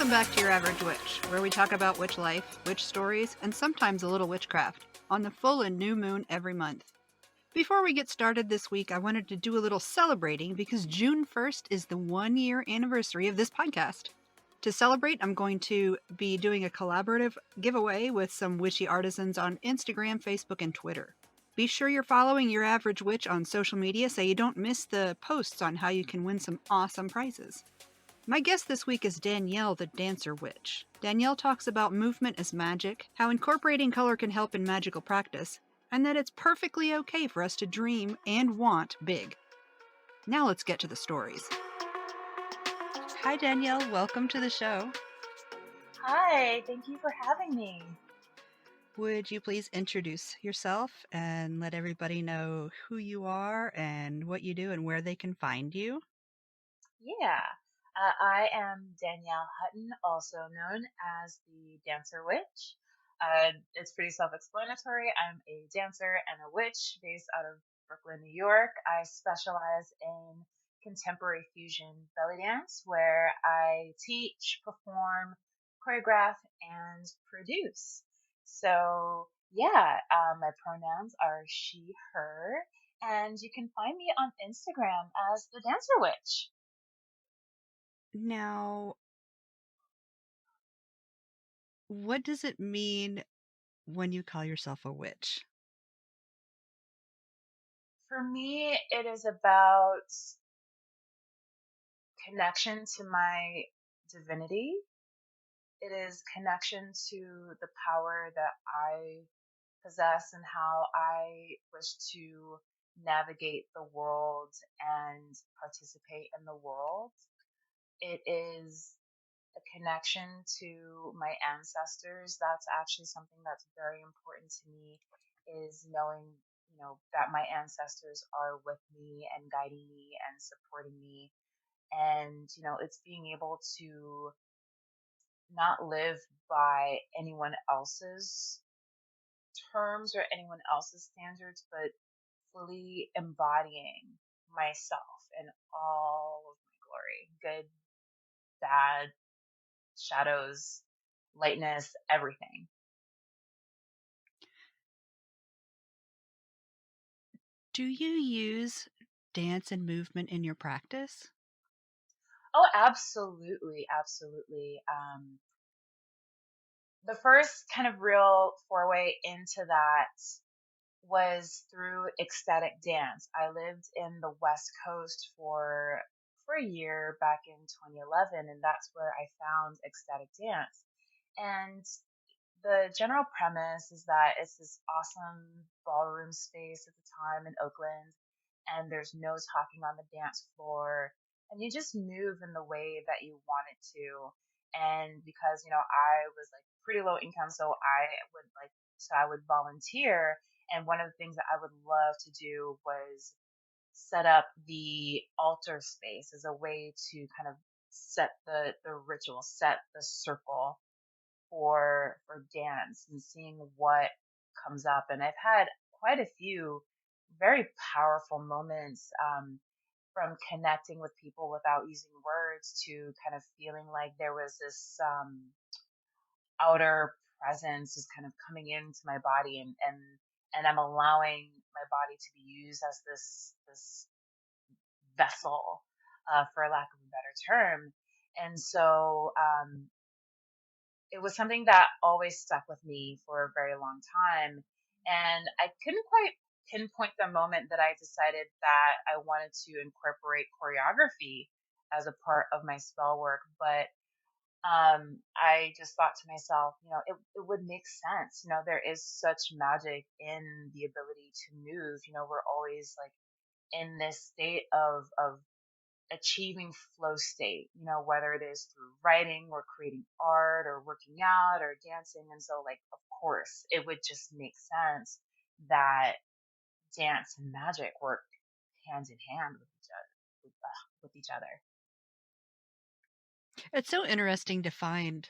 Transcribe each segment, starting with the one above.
Welcome back to Your Average Witch, where we talk about witch life, witch stories, and sometimes a little witchcraft on the full and new moon every month. Before we get started this week, I wanted to do a little celebrating because June 1st is the 1-year anniversary of this podcast. To celebrate, I'm going to be doing a collaborative giveaway with some witchy artisans on Instagram, Facebook, and Twitter. Be sure you're following Your Average Witch on social media so you don't miss the posts on how you can win some awesome prizes. My guest this week is Danielle, the Dancer Witch. Danielle talks about movement as magic, how incorporating color can help in magical practice, and that it's perfectly okay for us to dream and want big. Now let's get to the stories. Hi, Danielle. Welcome to the show. Hi, thank you for having me. Would you please introduce yourself and let everybody know who you are and what you do and where they can find you? Yeah, I am Danielle Hutton, also known as the Dancer Witch. It's pretty self-explanatory. I'm a dancer and a witch based out of Brooklyn, New York. I specialize in contemporary fusion belly dance, where I teach, perform, choreograph, and produce. So, yeah, my pronouns are she, her, and you can find me on Instagram as the Dancer Witch. Now, what does it mean when you call yourself a witch? For me, it is about connection to my divinity. It is connection to the power that I possess and how I wish to navigate the world and participate in the world. It is a connection to my ancestors. That's actually something that's very important to me, is knowing, that my ancestors are with me and guiding me and supporting me. And, it's being able to not live by anyone else's terms or anyone else's standards, but fully embodying myself in all of my glory, good, bad, shadows, lightness, everything. Do you use dance and movement in your practice? Oh, absolutely, absolutely. The first kind of real foray into that was through ecstatic dance. I lived in the West Coast for a year back in 2011, and that's where I found ecstatic dance. And the general premise is that it's this awesome ballroom space at the time in Oakland, and there's no talking on the dance floor, and you just move in the way that you want it to. And because, I was like pretty low income, so I would volunteer. And one of the things that I would love to do was set up the altar space as a way to kind of set the ritual, set the circle for dance and seeing what comes up. And I've had quite a few very powerful moments, from connecting with people without using words to kind of feeling like there was this outer presence just kind of coming into my body, and I'm allowing my body to be used as this vessel, for lack of a better term. And so, it was something that always stuck with me for a very long time. And I couldn't quite pinpoint the moment that I decided that I wanted to incorporate choreography as a part of my spell work. But I just thought to myself, it would make sense. There is such magic in the ability to move. We're always like in this state of achieving flow state, whether it is through writing or creating art or working out or dancing. And so, like, of course, it would just make sense that dance and magic work hand in hand with each other. With each other. It's so interesting to find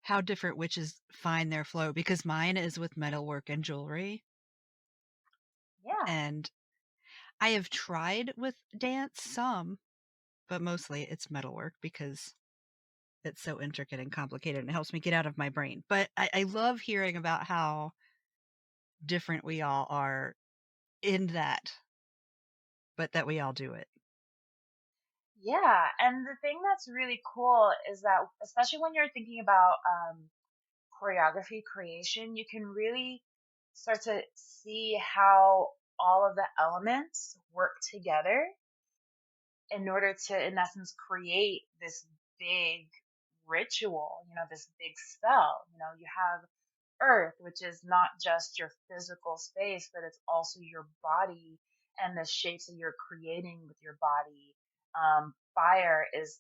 how different witches find their flow because mine is with metalwork and jewelry. Yeah. And I have tried with dance some, but mostly it's metalwork because It's so intricate and complicated, and it helps me get out of my brain. But I love hearing about how different we all are in that, but that we all do it. Yeah, and the thing that's really cool is that, especially when you're thinking about choreography creation, you can really start to see how all of the elements work together in order to, in essence, create this big ritual, this big spell. You have earth, which is not just your physical space, but it's also your body and the shapes that you're creating with your body. Fire is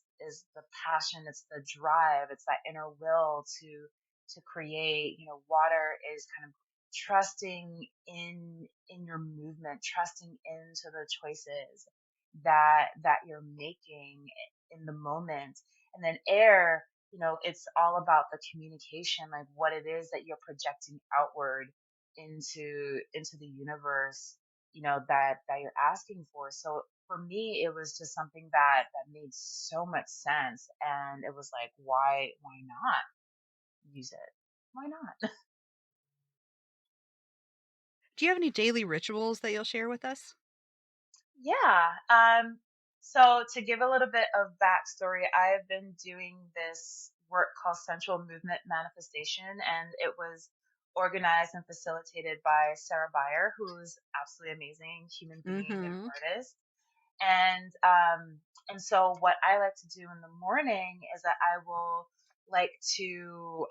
the passion, it's the drive, it's that inner will to create. Water is kind of trusting in your movement, trusting into the choices that you're making in the moment. And then air, it's all about the communication, like what it is that you're projecting outward into the universe, that you're asking for. So for me, it was just something that made so much sense, and it was like, why not use it? Why not? Do you have any daily rituals that you'll share with us? Yeah. So to give a little bit of backstory, I've been doing this work called Sensual Movement Manifestation, and it was organized and facilitated by Sarah Beyer, who's absolutely amazing human being and Mm-hmm. artist. And so what I like to do in the morning is that I will like to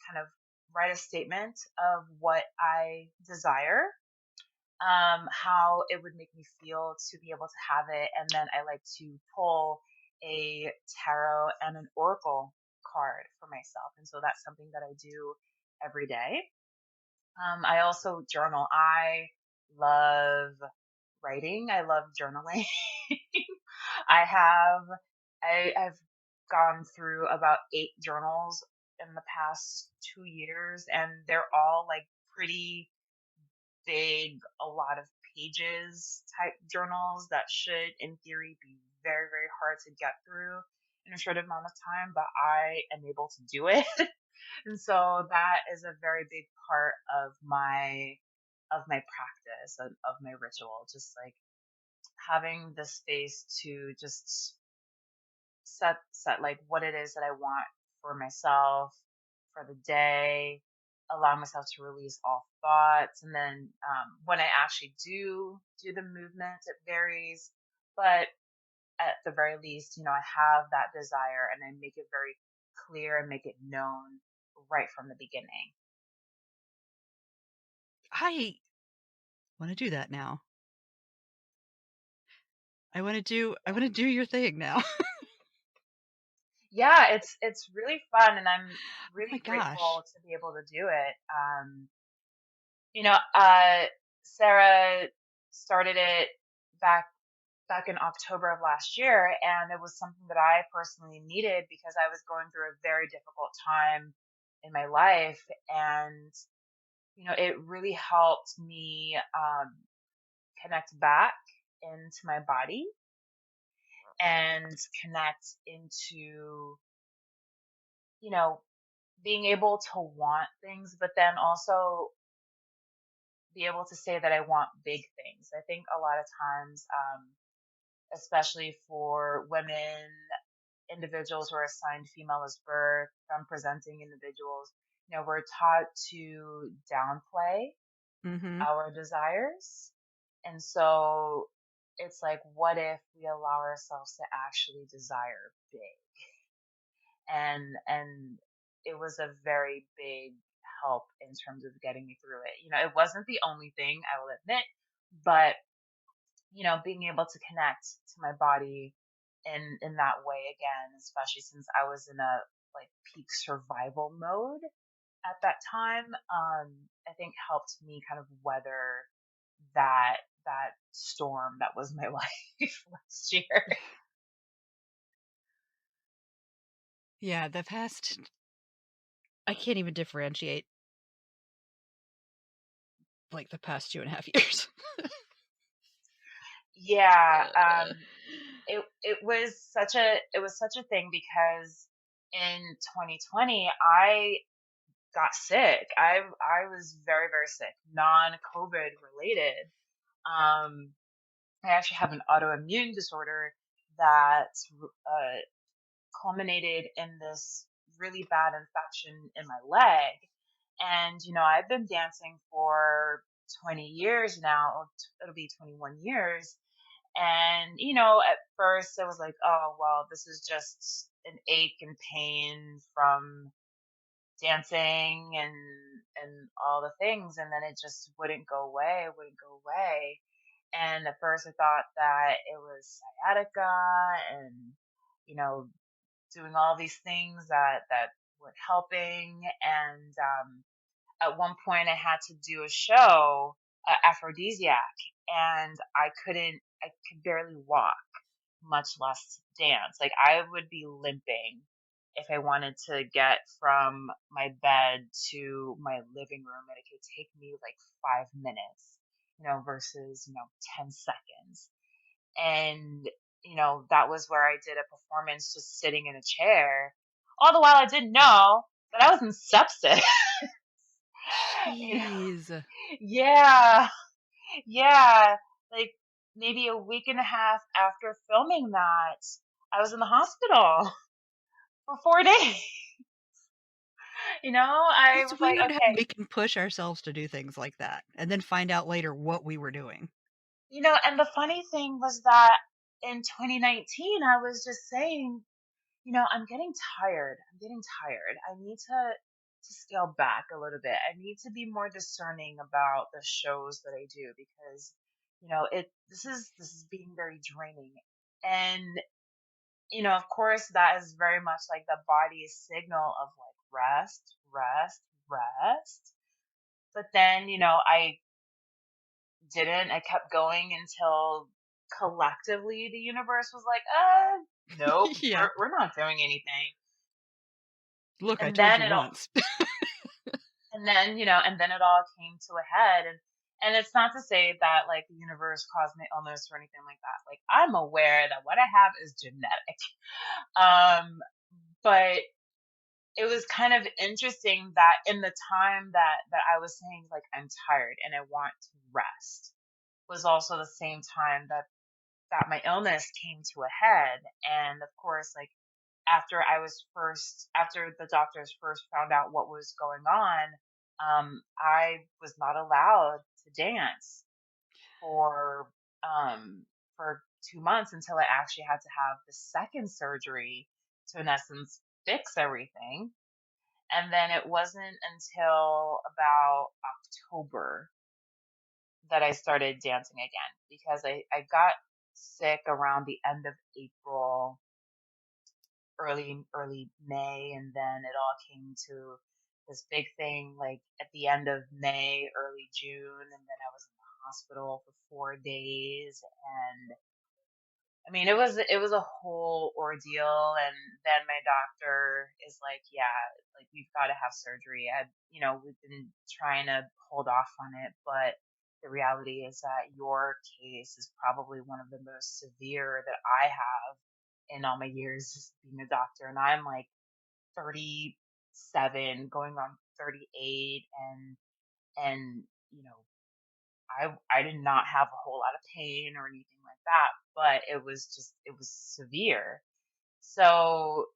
kind of write a statement of what I desire, how it would make me feel to be able to have it. And then I like to pull a tarot and an oracle card for myself. And so that's something that I do every day. I also journal. I love writing. I love journaling. I have, I've gone through about 8 journals in the past 2 years, and they're all like pretty big, a lot of pages type journals that should, in theory, be very, very hard to get through in a short amount of time, but I am able to do it. And so that is a very big part of my practice, of my ritual, just like having the space to just set like what it is that I want for myself for the day, allow myself to release all thoughts. And then when I actually do the movement, it varies, but at the very least, I have that desire and I make it very clear and make it known right from the beginning. I want to do that now. I want to do your thing now. Yeah, it's really fun, and I'm Oh my really gosh. grateful to be able to do it. You know, Sarah started it back back in October of last year, and it was something that I personally needed because I was going through a very difficult time in my life, and it really helped me connect back into my body and connect into you know being able to want things, but then also be able to say that I want big things. I think a lot of times, especially for women, individuals who are assigned female as birth, femme presenting individuals, we're taught to downplay Mm-hmm. our desires. And so it's like, what if we allow ourselves to actually desire big? And it was a very big help in terms of getting me through it. It wasn't the only thing, I will admit, but being able to connect to my body in that way again, especially since I was in a like peak survival mode at that time, I think helped me kind of weather that storm that was my life last year. Yeah, I can't even differentiate like the past 2.5 years. Yeah, it was such a thing because in 2020, I got sick. I was very, very sick, non-COVID related. Um, I actually have an autoimmune disorder that uh, culminated in this really bad infection in my leg. And, I've been dancing for 20 years now. It'll be 21 years. And, at first it was like, oh, well, this is just an ache and pain from dancing and all the things. And then it just wouldn't go away, wouldn't go away. And at first I thought that it was sciatica and, you know, doing all these things that were helping. And at one point, I had to do a show, aphrodisiac, and I could barely walk, much less dance. Like I would be limping if I wanted to get from my bed to my living room, and it could take me like 5 minutes, versus 10 seconds. And, that was where I did a performance just sitting in a chair. All the while I didn't know that I was in sepsis. you know, Jeez. yeah, yeah. Like maybe a week and a half after filming that, I was in the hospital for 4 days. I It's was like, weird how okay, we can push ourselves to do things like that and then find out later what we were doing. and the funny thing was that in 2019, I was just saying, I'm getting tired. I'm getting tired. I need to scale back a little bit. I need to be more discerning about the shows that I do because, this is being very draining. And, of course that is very much like the body's signal of like rest, rest, rest. But then, I didn't. I kept going until collectively the universe was like, nope, Yeah. we're not doing anything. Look, I And told then you it all, once. and then it all came to a head. And it's not to say that like the universe caused my illness or anything like that. Like I'm aware that what I have is genetic. Um, but it was kind of interesting that in the time that I was saying like I'm tired and I want to rest was also the same time that my illness came to a head. And of course, like after the doctors first found out what was going on, I was not allowed to dance for for 2 months until I actually had to have the second surgery to in essence fix everything. And then it wasn't until about October that I started dancing again because I got sick around the end of April, early May, and then it all came to this big thing like at the end of May, early June, and then I was in the hospital for 4 days. And I mean, it was a whole ordeal. And then my doctor is like, yeah, like you've got to have surgery. We've been trying to hold off on it, but the reality is that your case is probably one of the most severe that I have in all my years being a doctor. And I'm like 37, going on 38, and I did not have a whole lot of pain or anything like that, but it was severe. So,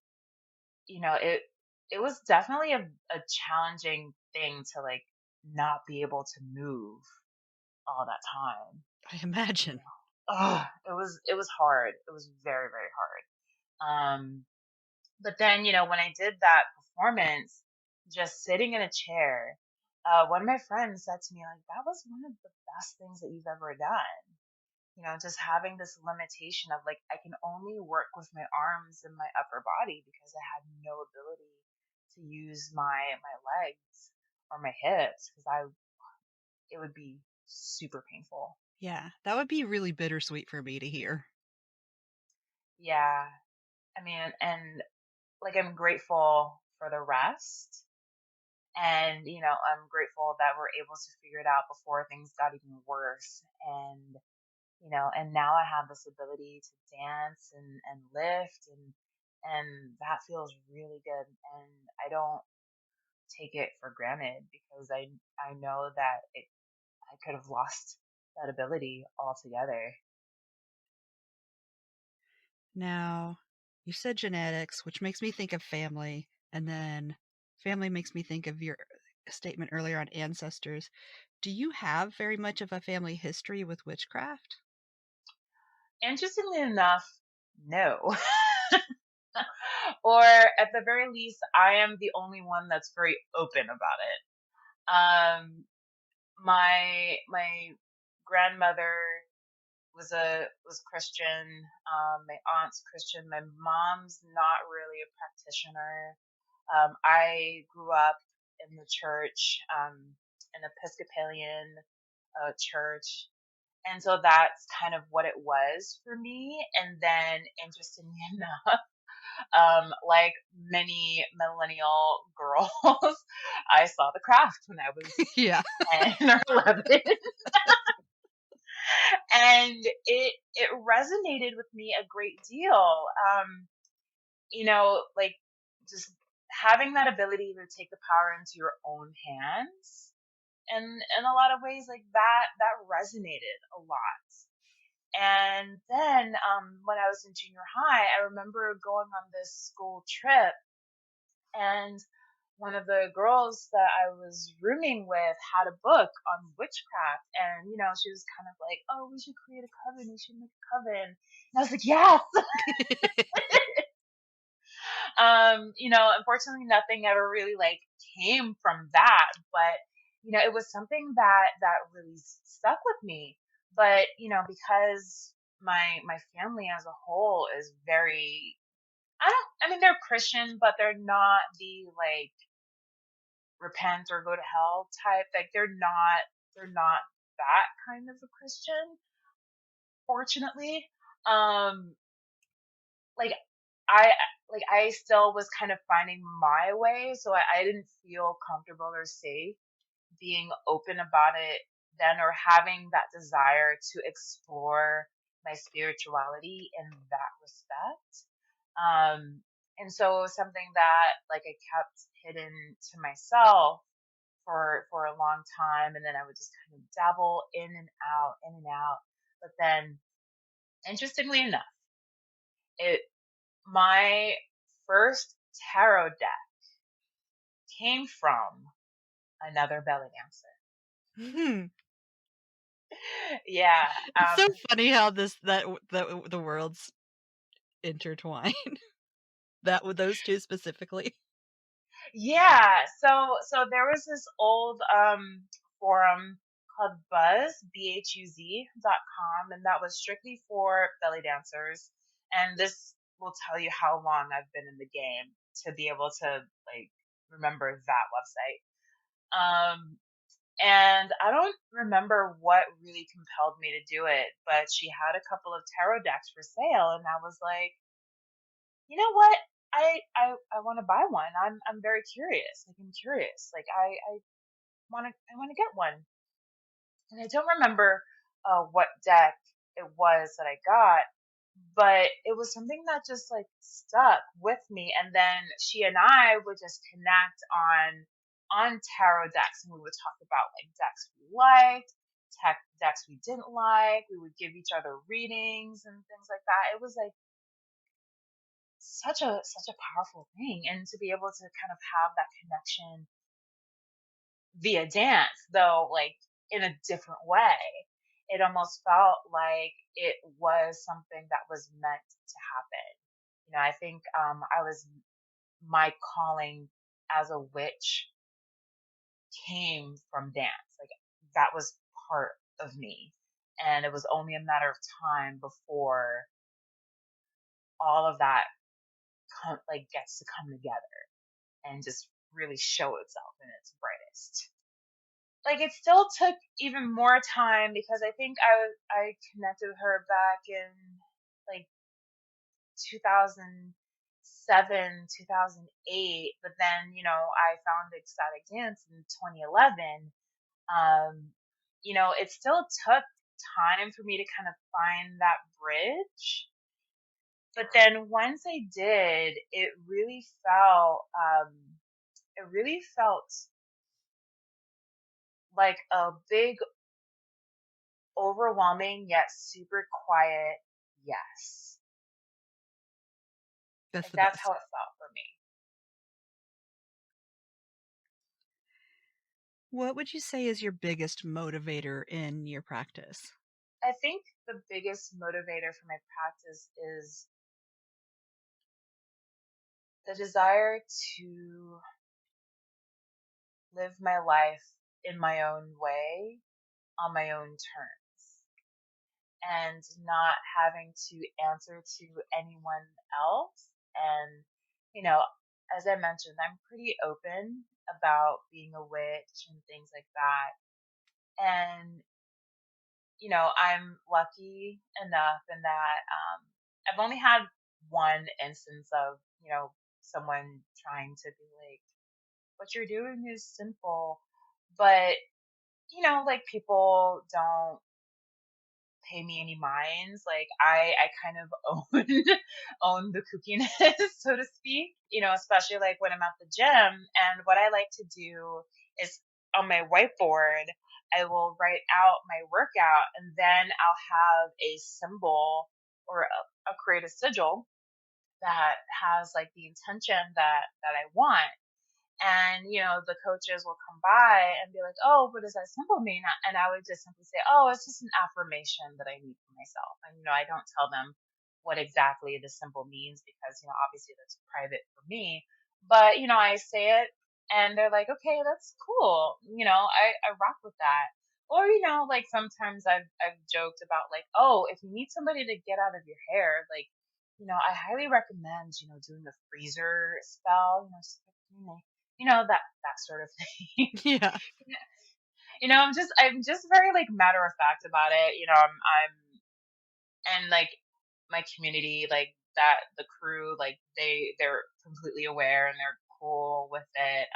it was definitely a challenging thing to like not be able to move all that time. I imagine. It was hard. It was very, very hard. But then, when I did that performance, just sitting in a chair, one of my friends said to me, like, that was one of the best things that you've ever done. Just having this limitation of like, I can only work with my arms and my upper body because I had no ability to use my legs or my hips because it would be super painful. Yeah, that would be really bittersweet for me to hear. Yeah. I mean, and like, I'm grateful for the rest. And, I'm grateful that we're able to figure it out before things got even worse. And now I have this ability to dance and lift and that feels really good. And I don't take it for granted because I know that I could have lost that ability altogether. Now, you said genetics, which makes me think of family, and then family makes me think of your statement earlier on ancestors. Do you have very much of a family history with witchcraft? Interestingly enough, no. Or at the very least, I am the only one that's very open about it. My grandmother was Christian. My aunt's Christian. My mom's not really a practitioner. I grew up in the church, an Episcopalian church, and so that's kind of what it was for me. And then, interestingly enough, like many millennial girls, I saw the craft when I was Yeah. 10 or 11. And it resonated with me a great deal. Like just having that ability to take the power into your own hands, and in a lot of ways, like that resonated a lot. And then when I was in junior high, I remember going on this school trip, and one of the girls that I was rooming with had a book on witchcraft, and she was kind of like, "Oh, we should create a coven. We should make a coven." And I was like, "Yes." Unfortunately, nothing ever really like came from that, but it was something that really stuck with me. But because my family as a whole is very, I mean, they're Christian, but they're not the like repent or go to hell type. Like they're not that kind of a Christian, fortunately. Um, like I I still was kind of finding my way, so I didn't feel comfortable or safe being open about it then, or having that desire to explore my spirituality in that respect. And so it was something that like I kept hidden to myself for a long time, and then I would just kind of dabble in and out, in and out. But then, interestingly enough, it my first tarot deck came from another belly dancer. Hmm. Yeah. It's so funny how the worlds intertwine. That with those two specifically. Yeah. So there was this old forum called BuzzBHUZ.com, and that was strictly for belly dancers. And this will tell you how long I've been in the game to be able to like remember that website. And I don't remember what really compelled me to do it, but she had a couple of tarot decks for sale, and I was like, you know what? I want to buy one. I'm very curious. Like I'm curious. Like I want to get one. And I don't remember what deck it was that I got, but it was something that just like stuck with me. And then she and I would just connect on tarot decks, and we would talk about like decks we liked, tech decks we didn't like. We would give each other readings and things like that. It was like such a powerful thing, and to be able to kind of have that connection via dance, though like in a different way, it almost felt like it was something that was meant to happen. I think I was my calling as a witch came from dance. Like that was part of me, and it was only a matter of time before all of that like gets to come together and just really show itself in its brightest. Like it still took even more time because I think I connected with her back in like 2007, 2008, but then I found ecstatic dance in 2011. Um, it still took time for me to kind of find that bridge, But then once I did, it really felt like a big, overwhelming yet super quiet yes. That's Like the that's how best. it felt for me. What would you say is your biggest motivator in your practice? I think the biggest motivator for my practice is the desire to live my life in my own way, on my own terms, and not having to answer to anyone else. And, you know, as I mentioned, I'm pretty open about being a witch and things like that. And, I'm lucky enough in that I've only had one instance of, someone trying to be like, what you're doing is sinful. But, like people don't pay me any minds. Like I kind of own own the kookiness, so to speak. Especially like when I'm at the gym. And what I like to do is on my whiteboard, I will write out my workout, and then I'll have a symbol or a create a sigil that has like the intention that I want. And, the coaches will come by and be like, oh, what does that symbol mean? And I would just simply say, oh, it's just an affirmation that I need for myself. And, I don't tell them what exactly the symbol means because, obviously that's private for me. But, I say it and they're like, okay, that's cool. I rock with that. Or, like sometimes I've joked about like, oh, if you need somebody to get out of your hair, like, I highly recommend, doing the freezer spell, just that sort of thing. Yeah. I'm just very like matter of fact about it. And like my community, like that, the crew, like they're completely aware and they're cool with it.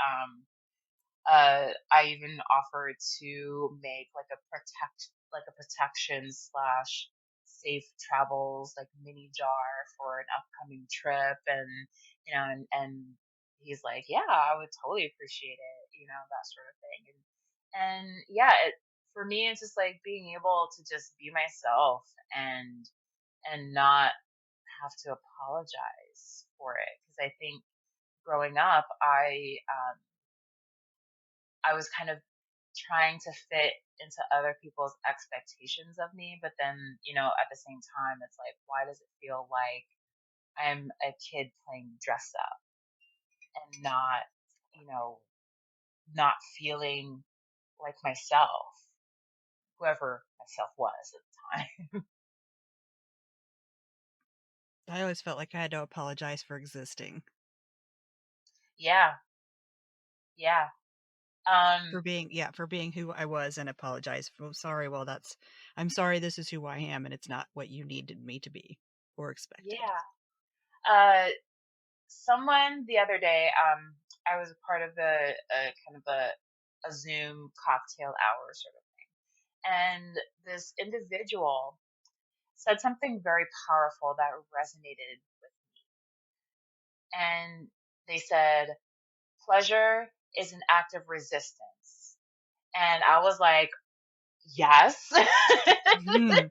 I even offered to make like a protection slash safe travels like mini jar for an upcoming trip, and and he's like, yeah, I would totally appreciate it, that sort of thing, and yeah, for me, it's just like being able to just be myself and not have to apologize for it, because I think growing up, I was kind of trying to fit into other people's expectations of me. But then, at the same time, it's like, why does it feel like I'm a kid playing dress up and not, you know, not feeling like myself, whoever myself was at the time? I always felt like I had to apologize for existing, Yeah. Yeah. for Um, being, yeah, for being who I was and apologize. For, sorry, well, I'm sorry this is who I am and it's not what you needed me to be or expected. yeah. Uh, Someone the other day, I was a part of kind of a Zoom cocktail hour sort of, and this individual said something very powerful that resonated with me. And they said, pleasure is an act of resistance. And I was like, yes. Mhm.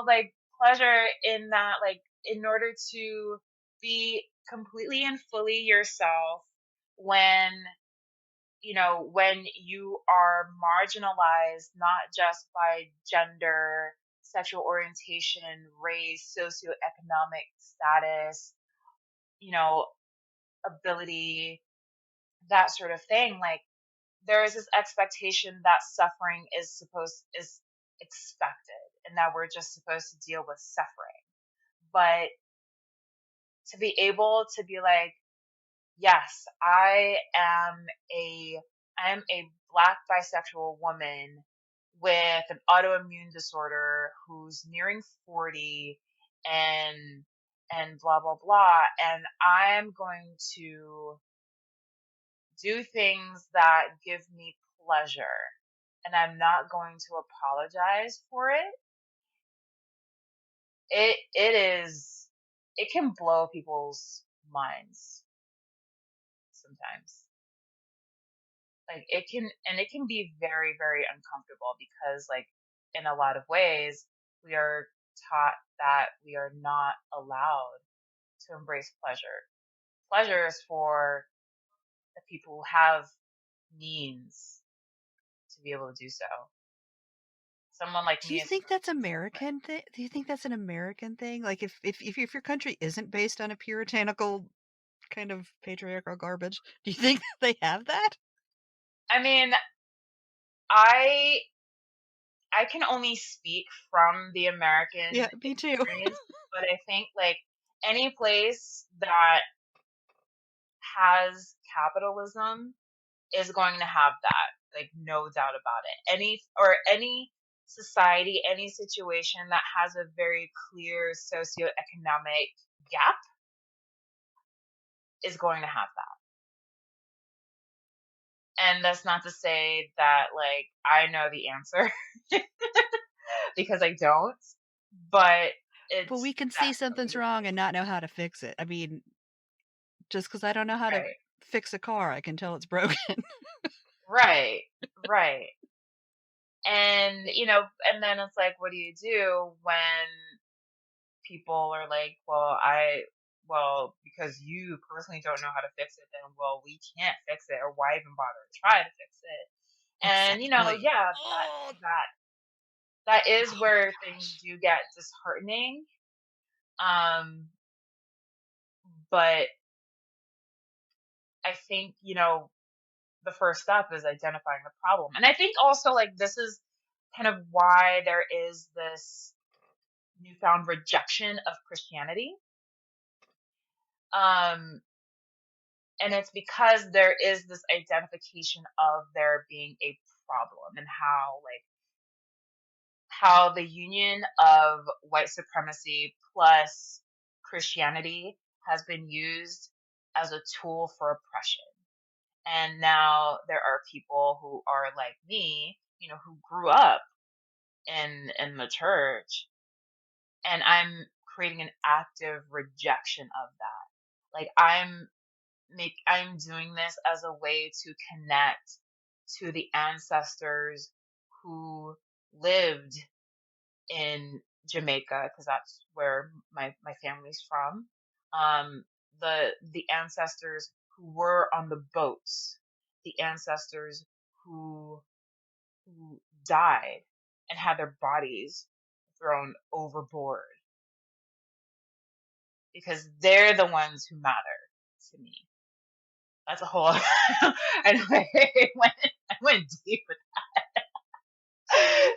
Like pleasure in that, like, in order to be completely and fully yourself when when you are marginalized, not just by gender, sexual orientation, race, socioeconomic status, you know, ability, that sort of thing. Like there is this expectation that suffering is expected and that we're just supposed to deal with suffering. But to be able to be like, yes, I am a black bisexual woman with an autoimmune disorder who's nearing 40, and blah blah blah, and I'm going to do things that give me pleasure, and I'm not going to apologize for it. it is, it can blow people's minds sometimes. Like it can, and it can be very, very uncomfortable because like in a lot of ways we are taught that we are not allowed to embrace pleasure. Pleasure is for the people who have means to be able to do so. Someone like Do me you is think that's like, American do you think that's an American thing? Like, if your country isn't based on a puritanical kind of patriarchal garbage, do you think they have that? I mean, I I can only speak from the American Yeah, me too. experience, but I think like any place that has capitalism is going to have that, like no doubt about it. Any society, any situation that has a very clear socioeconomic gap is going to have that. And that's not to say that like I know the answer because I don't, but But we it's can see definitely something's the wrong case. and not know how to fix it. I mean, just because I don't know how to Right. fix a car, I can tell it's broken. Right. Right. And and then it's like, what do you do when people are like, well, because you personally don't know how to fix it, then, well, we can't fix it, or why even bother to try to fix it? And, Exactly. yeah, Oh, that is oh my where things gosh. do get disheartening. Um, but I think, the first step is identifying the problem. And I think also, like, this is kind of why there is this newfound rejection of Christianity. Um, and it's because there is this identification of there being a problem, and how the union of white supremacy plus Christianity has been used as a tool for oppression. And now there are people who are like me, who grew up in the church, and I'm creating an active rejection of that. Like I'm doing this as a way to connect to the ancestors who lived in Jamaica, because that's where my family's from. Um, the ancestors who were on the boats, the ancestors who who died and had their bodies thrown overboard, because they're the ones who matter to me. That's a whole. I know I went deep with that.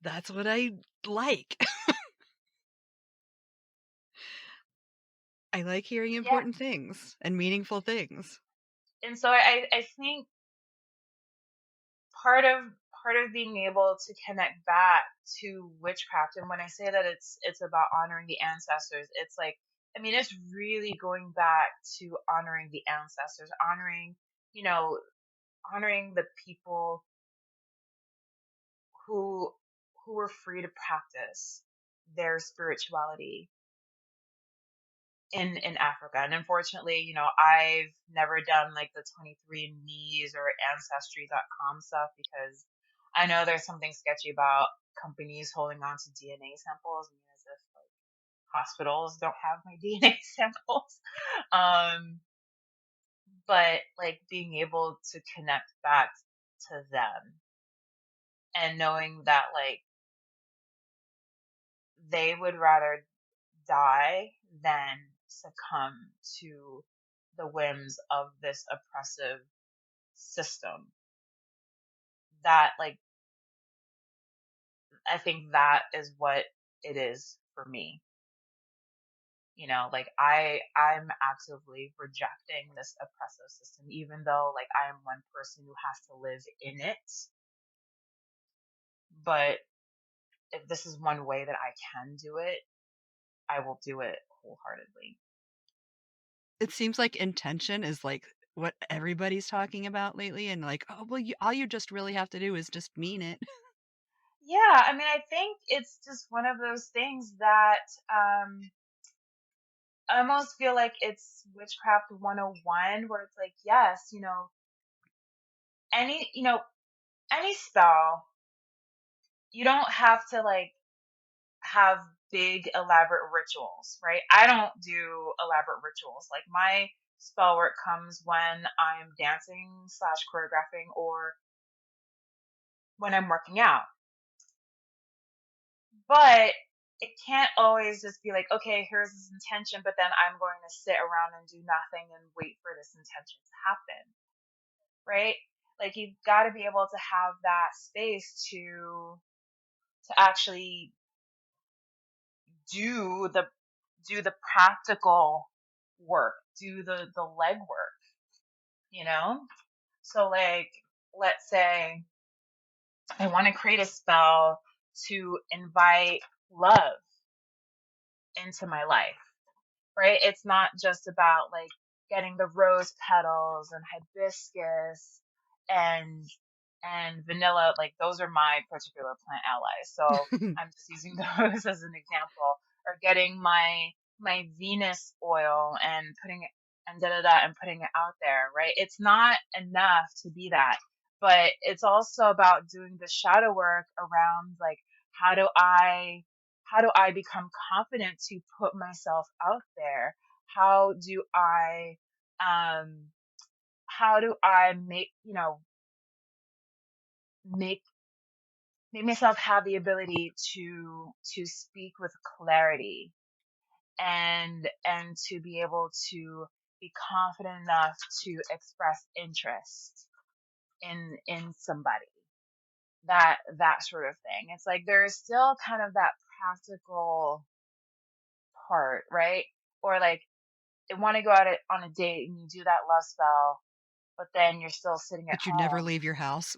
That's what I like. I like hearing Yeah, important things and meaningful things. and so I think part of part of being able to connect back to witchcraft, and when I say that it's about honoring the ancestors, it's like, I mean, it's really going back to honoring the ancestors, you know honoring the people who were free to practice their spirituality in Africa. And unfortunately, I've never done like the 23andMe's or ancestry.com stuff, because I know there's something sketchy about companies holding on to DNA samples. I mean, as if like hospitals don't have my DNA samples. Um, but like being able to connect back to them, and knowing that like they would rather die than succumb to the whims of this oppressive system. That, like, I think that is what it is for me. Like I'm actively rejecting this oppressive system, even though like I am one person who has to live in it. But if this is one way that I can do it, I will do it wholeheartedly. It seems like intention is like what everybody's talking about lately, and like, oh well, all you just really have to do is just mean it. Yeah, I mean, I think it's just one of those things that I almost feel like it's witchcraft 101, where it's like, yes, any, any spell, you don't have to like have big elaborate rituals, right? I don't do elaborate rituals. Like my spell work comes when I'm dancing slash choreographing or when I'm working out. But it can't always just be like, okay, here's this intention, but then I'm going to sit around and do nothing and wait for this intention to happen, right? Like you've got to be able to have that space to actually do the do the practical work, do the legwork, you know? So like let's say I want to create a spell to invite love into my life, right? It's not just about like getting the rose petals and hibiscus and vanilla. Like those are my particular plant allies. So I'm just using those as an example. Or getting my Venus oil and putting it and da da da and putting it out there, right? It's not enough to be that, but it's also about doing the shadow work around like how do I how do I become confident to put myself out there? How do I um how do I make make myself have the ability to speak with clarity and to be able to be confident enough to express interest in somebody, that sort of thing. It's like there's still kind of that practical part, right? Or like they want to go out on a date and you do that love spell, but then you're still sitting at But you never home. leave your house.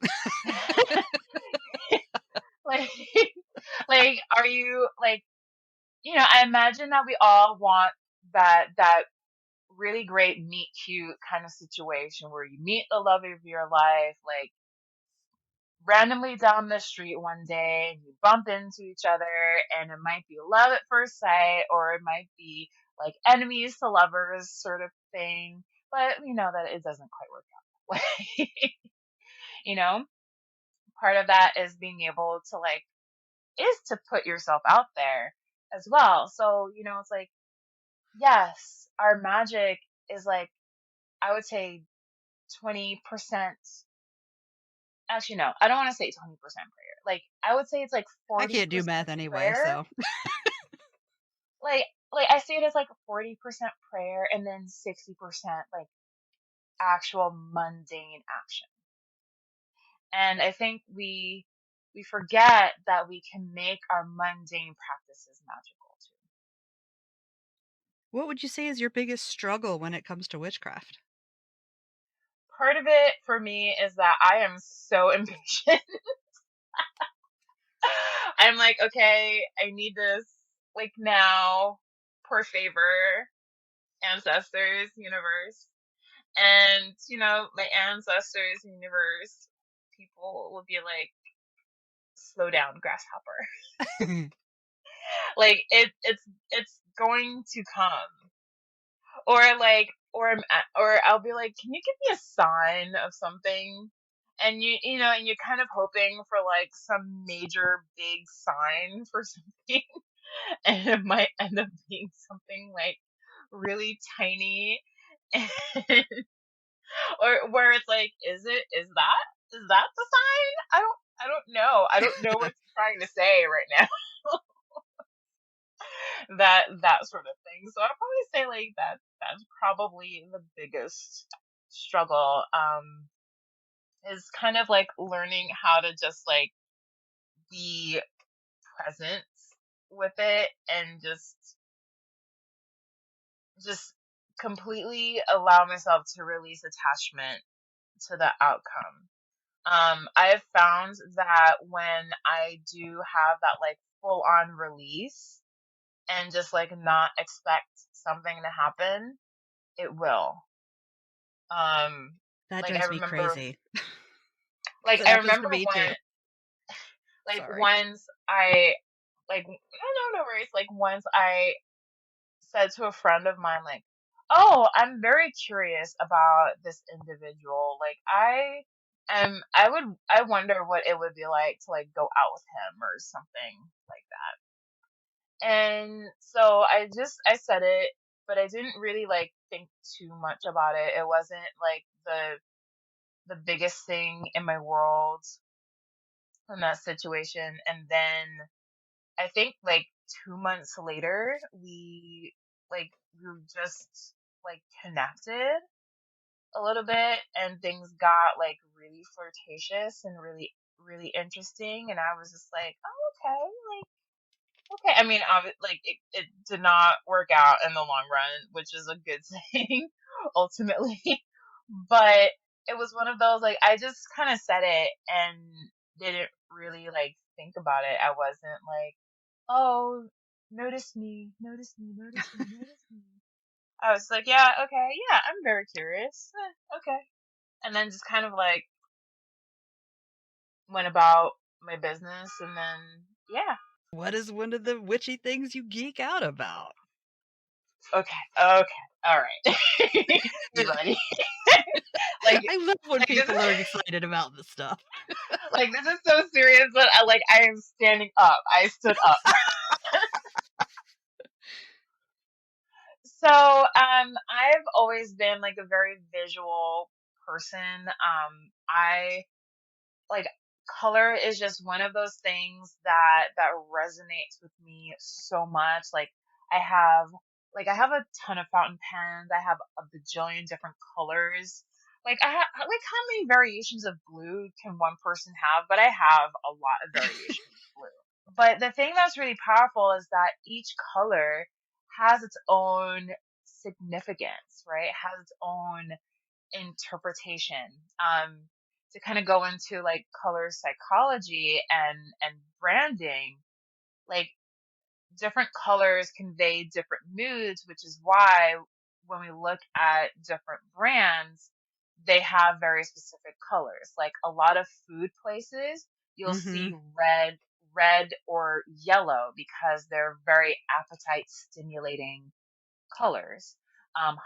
Like, like, are you like, I imagine that we all want that really great meet cute kind of situation where you meet the love of your life, like randomly down the street one day and you bump into each other and it might be love at first sight or it might be like enemies to lovers sort of thing, but you know that it doesn't quite work out that way. you know Part of that is being able to like is to put yourself out there as well. So it's like, yes, our magic is like, I would say 20%. Actually, no, I don't want to say 20% prayer. Like, I would say it's like I can't do 40% math anyway, prayer. so Like, I see it as like 40% prayer and then 60% like actual mundane action. And I think we forget that we can make our mundane practices magical too. what would you say is your biggest struggle when it comes to witchcraft? Part of it for me is that I am so impatient. I'm like, okay, I need this like now, per favor, ancestors, universe. And, my ancestors, universe, people will be like, slow down, grasshopper. Like it's going to come. Or like or I'll be like, can you give me a sign of something? And and you're kind of hoping for like some major big sign for something, and it might end up being something like really tiny, or where it's like, is that the sign? I don't know. I don't know what it's trying to say right now. That sort of thing. So I'll probably say like that's probably the biggest struggle. Is kind of like learning how to just like be present with it and just completely allow myself to release attachment to the outcome. I have found that when I do have that like full on release and just like not expect something to happen, it will. Um, That like drives me crazy. like That I happens to remember me too. Like Sorry. once I like no worries. Like once I said to a friend of mine, like, "Oh, I'm very curious about this individual. Like, I wonder what it would be like to like go out with him or something like that." And so I said it, but I didn't really like think too much about it. It wasn't like the biggest thing in my world in that situation. And then I think like 2 months later, we were just like connected a little bit, and things got like really flirtatious and really interesting. And I was just like, oh, okay, okay. I mean, like it did not work out in the long run, which is a good thing ultimately. But it was one of those like I just kind of said it and didn't really like think about it. I wasn't like, oh, notice me, notice me, notice me, notice me. I was like, yeah, okay, yeah, I'm very curious. Okay. And then just kind of like went about my business and then, yeah. What is one of the witchy things you geek out about? Okay, okay, all right. You ready? like, I love when like this people is are excited about this stuff. like this is so serious that I am standing up. I stood up. So, I've always been like a very visual person. I like color is just one of those things that resonates with me so much. I have I have a ton of fountain pens. I have a bajillion different colors. Like how many variations of blue can one person have? But I have a lot of variations of blue. But the thing that's really powerful is that each color has its own significance, right? It has its own interpretation. To kind of go into like color psychology and branding, like different colors convey different moods, which is why when we look at different brands, they have very specific colors. Like a lot of food places, you'll see Mhm. red or yellow because they're very appetite stimulating colors.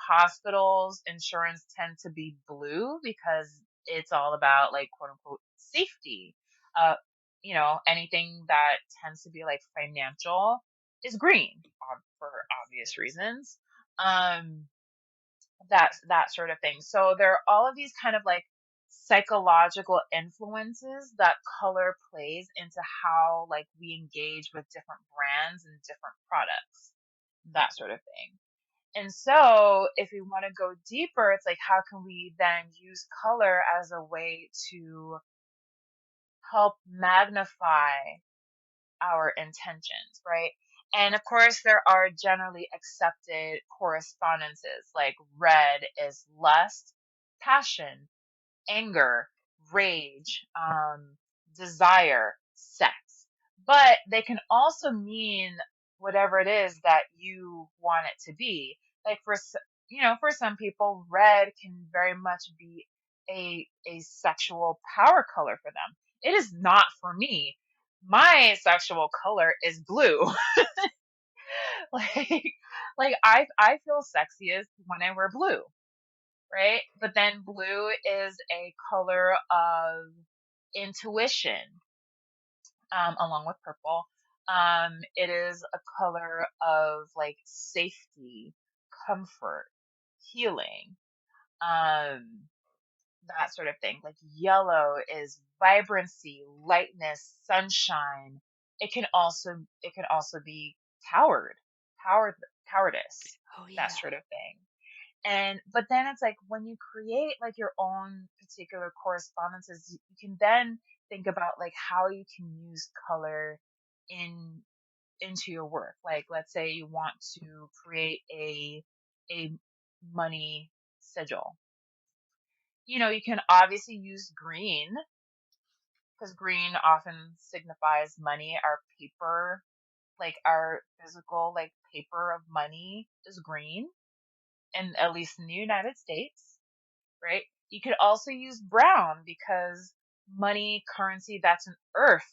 Hospitals, insurance tend to be blue because it's all about like quote unquote safety. Uh, anything that tends to be like financial is green for obvious reasons. Um, that sort of thing. So there are all of these kind of like psychological influences that color plays into how like we engage with different brands and different products, that sort of thing. And so, if we want to go deeper, it's like, how can we then use color as a way to help magnify our intentions, right? And of course, there are generally accepted correspondences, like red is lust, passion, anger, rage, desire, sex. But they can also mean whatever it is that you want it to be. Like for some people, red can very much be a sexual power color for them. It is not for me. My sexual color is blue. like I feel sexiest when I wear blue, right? But then blue is a color of intuition, along with purple. It is a color of like safety, comfort, healing, um, that sort of thing. Like yellow is vibrancy, lightness, sunshine. It can also be coward, coward, cowardice, Oh that yeah. sort of thing. And but then it's like when you create like your own particular correspondences, you can then think about like how you can use color in into your work. Like let's say you want to create a money sigil. You can obviously use green because green often signifies money. Our paper, like our physical like paper of money is green, and at least in the United States, right? You could also use brown because money, currency, that's an earth.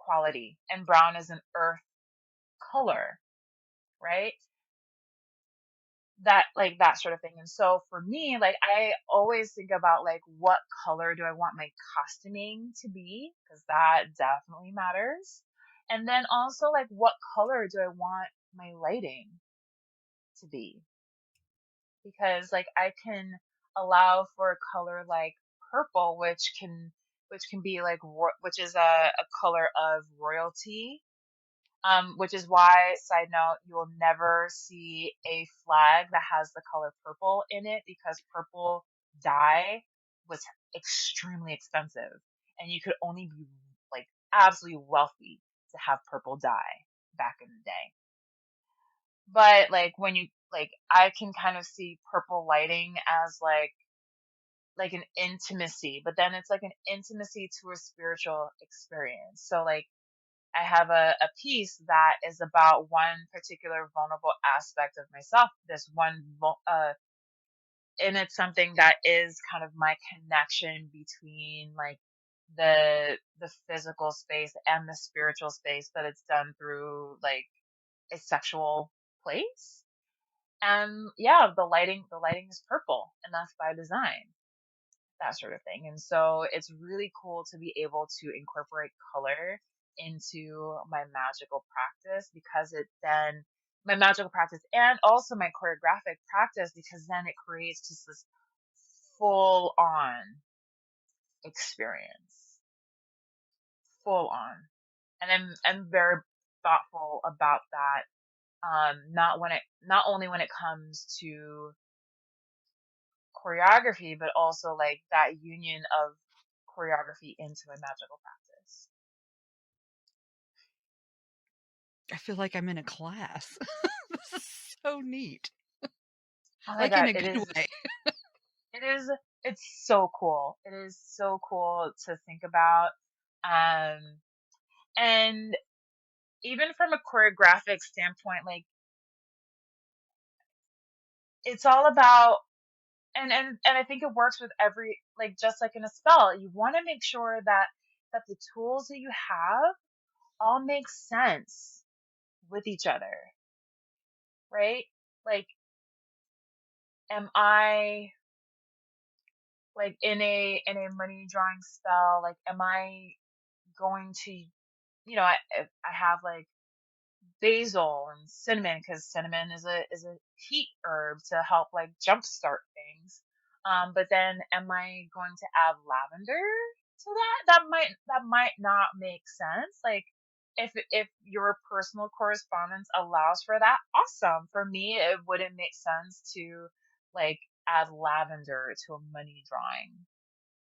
quality and brown is an earth color, right? That like that sort of thing. And so for me, like I always think about like what color do I want my costuming to be? Because that definitely matters. And then also like what color do I want my lighting to be? Because like I can allow for a color like purple, which can be like which is a color of royalty. Which is why, side note, you will never see a flag that has the color purple in it because purple dye was extremely expensive, and you could only be like absolutely wealthy to have purple dye back in the day. But like when you like, I can kind of see purple lighting as like an intimacy, but then it's like an intimacy to a spiritual experience. So like I have a piece that is about one particular vulnerable aspect of myself. This one, and it's something that is kind of my connection between like the physical space and the spiritual space, but it's done through like a sexual place. And yeah, the lighting is purple, and that's by design, that sort of thing. And so it's really cool to be able to incorporate color into my magical practice because it then my magical practice and also my choreographic practice because then it creates just this full on experience, full on. And I'm very thoughtful about that. Not only when it comes to choreography, but also like that union of choreography into my magical practice. I feel like I'm in a class. This is so neat. Oh my Like in God, a good way. it is, it's so cool. It is so cool to think about. Um, and even from a choreographic standpoint, like it's all about, and I think it works with every, like just like in a spell, you want to make sure that the tools that you have all make sense with each other, right? Like, am I like in a money drawing spell? Like, am I going to, I have like basil and cinnamon because cinnamon is a heat herb to help like jumpstart things. But then am I going to add lavender to that? That might not make sense. Like if your personal correspondence allows for that, awesome. For me, it wouldn't make sense to like add lavender to a money drawing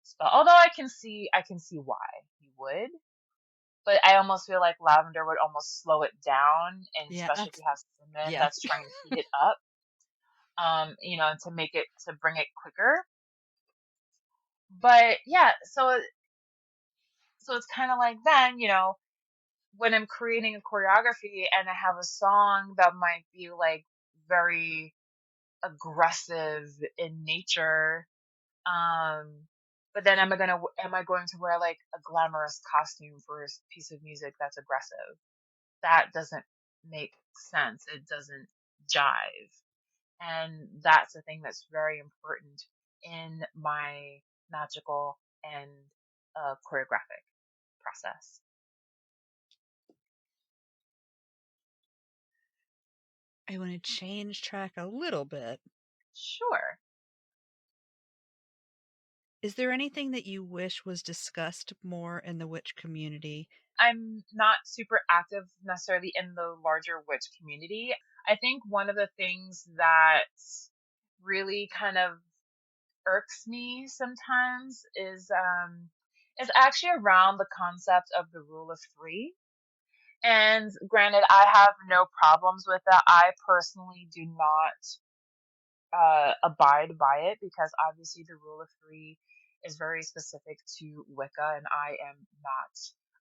spell. Although I can see why you would, but I almost feel like lavender would almost slow it down, and Yeah, especially if that's you have cinnamon yeah. that's trying to heat it up, to bring it quicker. But yeah, so it's kind of like then, when I'm creating a choreography and I have a song that might be like very aggressive in nature, um, but then am I going to wear like a glamorous costume for a piece of music that's aggressive? That doesn't make sense. It doesn't jive. And that's the thing that's very important in my magical and choreographic process. I want to change track a little bit. Sure. Is there anything that you wish was discussed more in the witch community? I'm not super active necessarily in the larger witch community. I think one of the things that really kind of irks me sometimes is actually around the concept of the rule of three. And granted, I have no problems with that. I personally do not abide by it because obviously the rule of three is very specific to Wicca, and I am not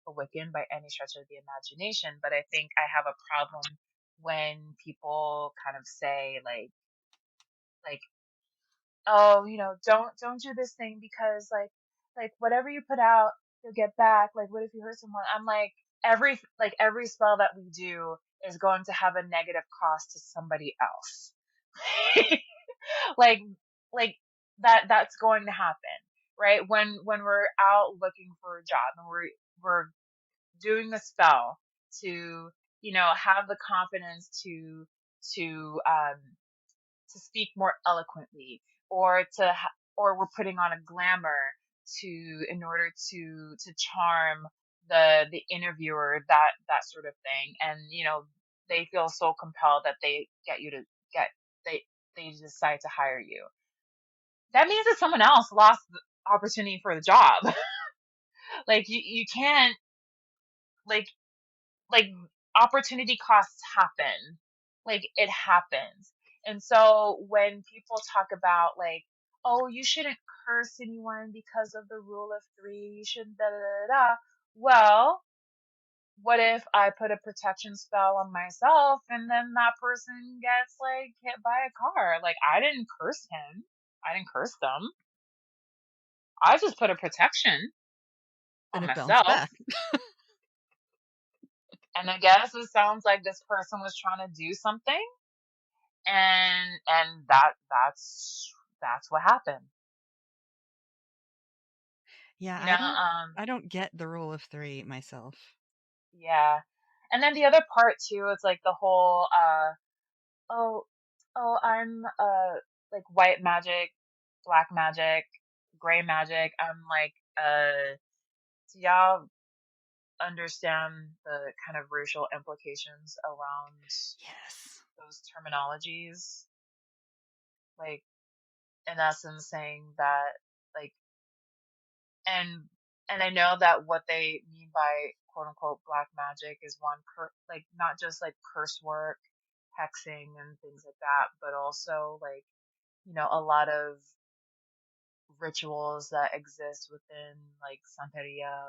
a Wiccan by any stretch of the imagination. But I think I have a problem when people kind of say like, oh, don't do this thing because like whatever you put out, you'll get back. Like, what if you hurt someone? I'm like, every spell that we do is going to have a negative cost to somebody else. like like that's going to happen, right? When we're out looking for a job and we're doing a spell to, have the confidence to speak more eloquently, or or we're putting on a glamour in order to charm the interviewer, that sort of thing. And they feel so compelled that get they they decide to hire you. That means that someone else lost the opportunity for the job. Like you can't, like like opportunity costs happen. Like it happens. And so when people talk about, like, oh, you shouldn't curse anyone because of the rule of three, you shouldn't da da da da. Well, what if I put a protection spell on myself and then that person gets like hit by a car? Like, I didn't curse him. I didn't curse them. I just put a protection And on it bounced myself. back. And I guess it sounds like this person was trying to do something, and that's what happened. Yeah, You know, I don't get the rule of 3 myself. yeah. And then the other part too, it's like the whole oh I'm like white magic, black magic, gray magic. I'm like, do y'all understand the kind of racial implications around Yes. those terminologies? Like, in essence saying that, like, and I know that what they mean by quote unquote black magic is like not just like curse work, hexing and things like that, but also like, a lot of rituals that exist within like Santeria,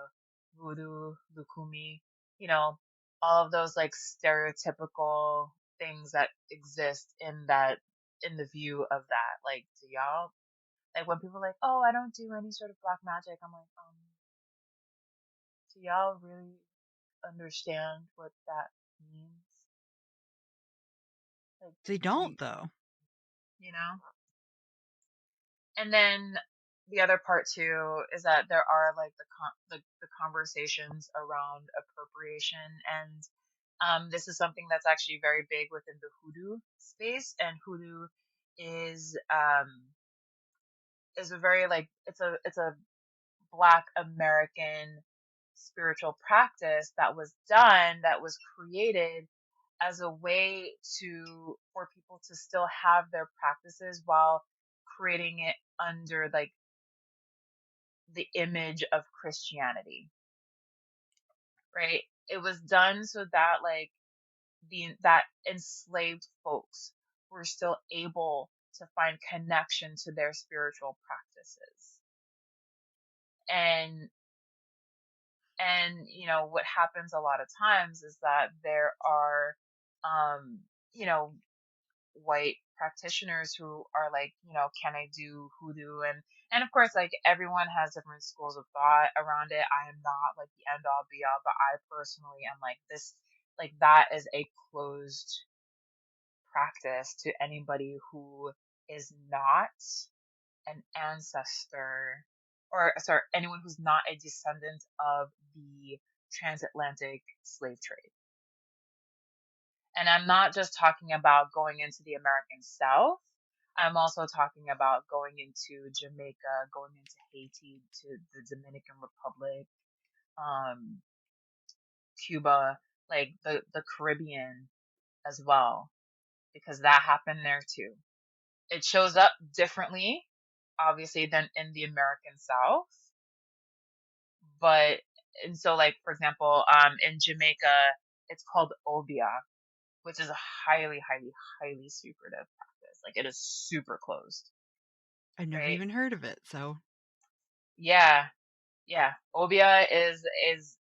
voodoo, lukumi, you know, all of those like stereotypical things that exist in the view of that. Like, do y'all, like, when people are like, oh, I don't do any sort of black magic, I'm like, do y'all really understand what that means? Like, They do you, don't, though. you know? And then the other part too is that there are like the conversations around appropriation, and this is something that's actually very big within the hoodoo space. And hoodoo is is a very like it's a Black American spiritual practice that was created as a way for people to still have their practices while creating it under like the image of Christianity, right? It was done so that like that enslaved folks were still able to find connection to their spiritual practices. And what happens a lot of times is that there are um you know white practitioners who are like, can I do hoodoo? And of course, like, everyone has different schools of thought around it. I am not like the end all be all, but I personally am like this, like, that is a closed practice to anybody who is not an ancestor, or sorry, anyone who's not a descendant of the transatlantic slave trade. And I'm not just talking about going into the American South. I'm also talking about going into Jamaica, going into Haiti, to the Dominican Republic, um, Cuba, like the Caribbean as well, because that happened there too. It shows up differently, obviously, than in the American South. But, and so, like, for example, in Jamaica, it's called obia, which is a highly, highly, highly secretive practice. Like, it is super closed, I've never right? even heard of it, so Yeah, yeah. Obia is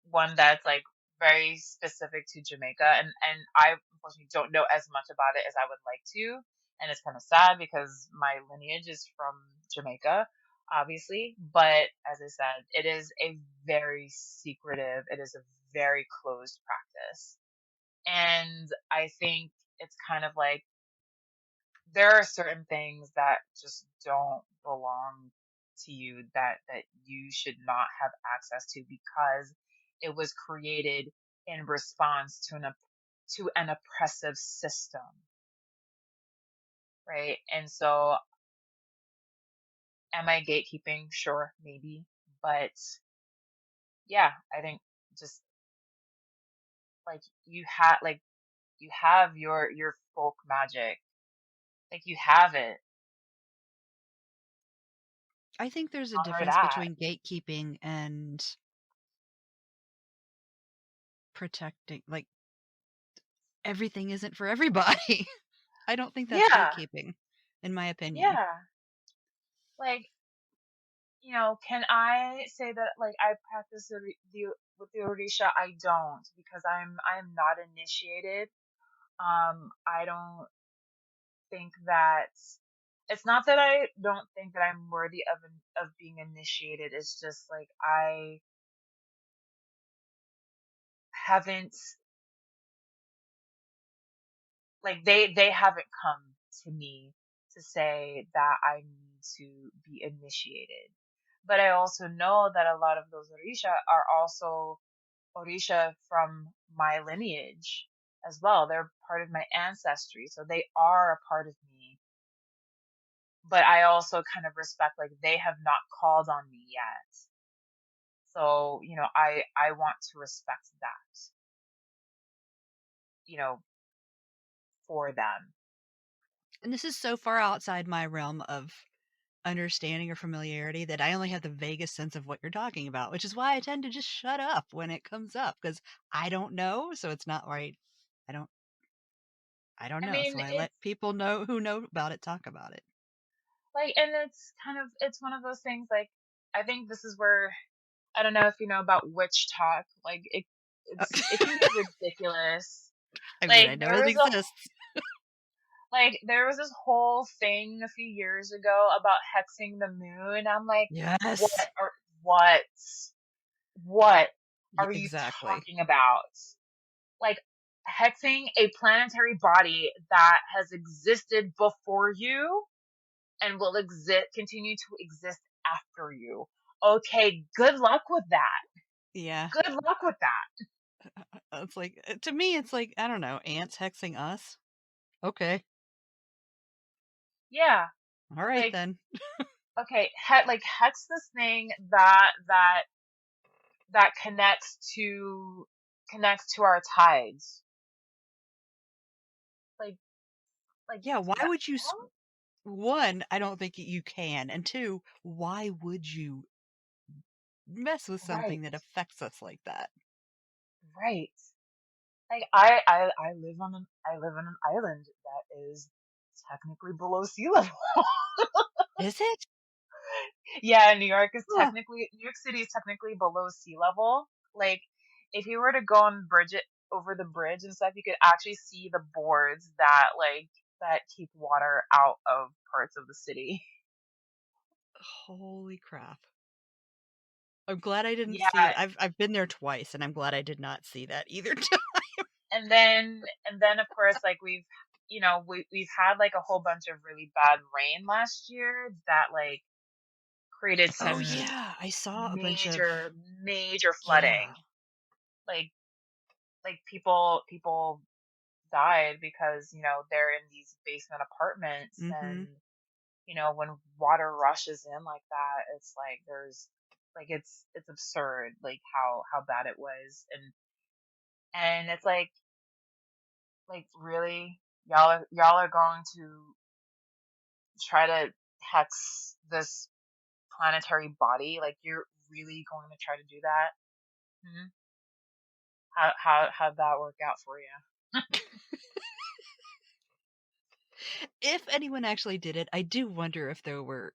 one that's like very specific to Jamaica, and I unfortunately don't know as much about it as I would like to, and it's kind of sad because my lineage is from Jamaica. obviously, but as I said, it is a very secretive, it is a very closed practice. And I think it's kind of like there are certain things that just don't belong to you, that you should not have access to because it was created in response to an oppressive system, right? And so am I gatekeeping? Sure, maybe. But yeah, I think just like you have your folk magic. Like you have it. I think there's a Honor difference that. between gatekeeping and protecting. Like, everything isn't for everybody. I don't think that's Yeah. gatekeeping, in my opinion. Yeah. Like, can I say that like I practice with the Orisha? I don't because I'm not initiated. I don't think that it's not that I don't think that I'm worthy of being initiated. It's just like I haven't like they haven't come to me to say that I need to be initiated. But I also know that a lot of those Orisha are also Orisha from my lineage as well. They're part of my ancestry, so they are a part of me. But I also kind of respect like they have not called on me yet. So, I want to respect that, you know, for them. And this is so far outside my realm of understanding or familiarity that I only have the vaguest sense of what you're talking about, which is why I tend to just shut up when it comes up because I don't know. So it's not right. I don't, I don't I know. mean, So I let it's people know who know about it talk about it. like, and it's one of those things like, I think this is where, I don't know if you know about witch talk. Like it can get ridiculous. I mean, I Like know it exists. there was this whole thing a few years ago about hexing the moon. I'm like, what Yes. are what what Yeah, are you exactly. talking about? Like hexing a planetary body that has existed before you and will continue to exist after you. Okay, good luck with that. Yeah. Good luck with that. It's like, to me, it's like, I don't know, ants hexing us. Okay. Yeah, All right like then. okay, like hex this thing that connects to our tides. Like like Yeah. Why no, would you? One, I don't think you can. And two, why would you mess with right, something that affects us like that? right. Like I live on an island that is technically below sea level. Is it? Yeah, Huh. New York City is technically below sea level. Like if you were to go and bridge it over the bridge and stuff, you could actually see the boards that keep water out of parts of the city. Holy crap. I'm glad I didn't see Yeah, that. I've been there twice and I'm glad I did not see that either time. and then of course like we've had like a whole bunch of really bad rain last year that like created Oh some yeah, I saw a bunch of major yeah. flooding. Like people died because they're in these basement apartments, Mhm. and when water rushes in like that, it's like there's like it's absurd like how bad it was. And it's like really y'all are going to try to hex this planetary body? Like you're really going to try to do that? Hmm? How'd that work out for you? If anyone actually did it, I do wonder if there were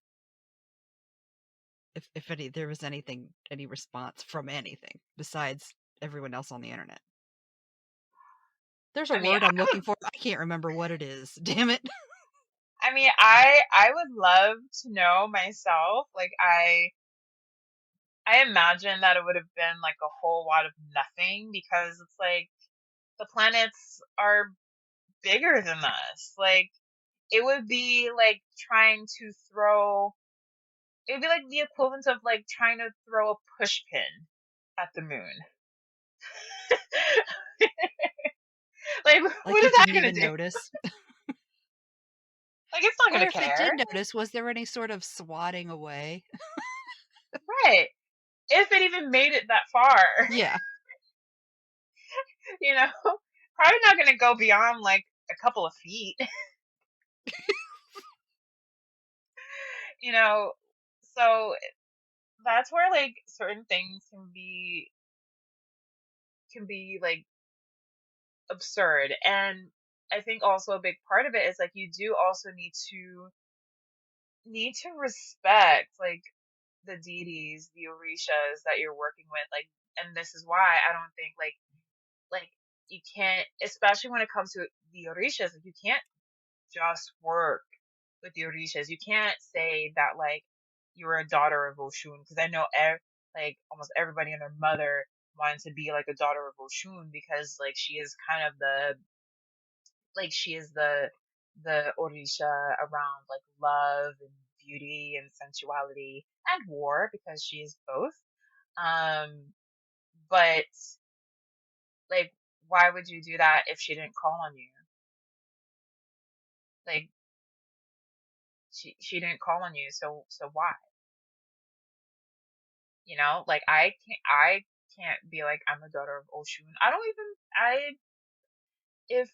if any there was any response from anything besides everyone else on the internet. There's a I mean, word I'm looking for. I can't remember what it is. Damn it. I mean, I would love to know myself. Like I imagine that it would have been like a whole lot of nothing because it's like the planets are bigger than us. Like it would be like trying to throw it'd be like the equivalent of like trying to throw a push pin at the moon. Like Like what is it that didn't gonna even do? notice. Like it's not Or gonna if it did care. notice, was there any sort of swatting away? Right. If it even made it that far. Yeah. You know? Probably not gonna go beyond like a couple of feet. You know? So that's where like certain things can be like absurd. And I think also a big part of it is like you do also need to respect like the deities, the orishas that you're working with. Like, and this is why I don't think like you can't, especially when it comes to the orishas, like you can't just work with the orishas. You can't say that like you're a daughter of Oshun because I know like almost everybody and their mother wanted to be like a daughter of Oshun because like she is kind of she is the orisha around like love and beauty and sensuality and war because she is both. Um, but like, why would you do that if she didn't call on you? Like, she didn't call on you, so why? You know, like I can't be like I'm a daughter of Oshun. I don't even I if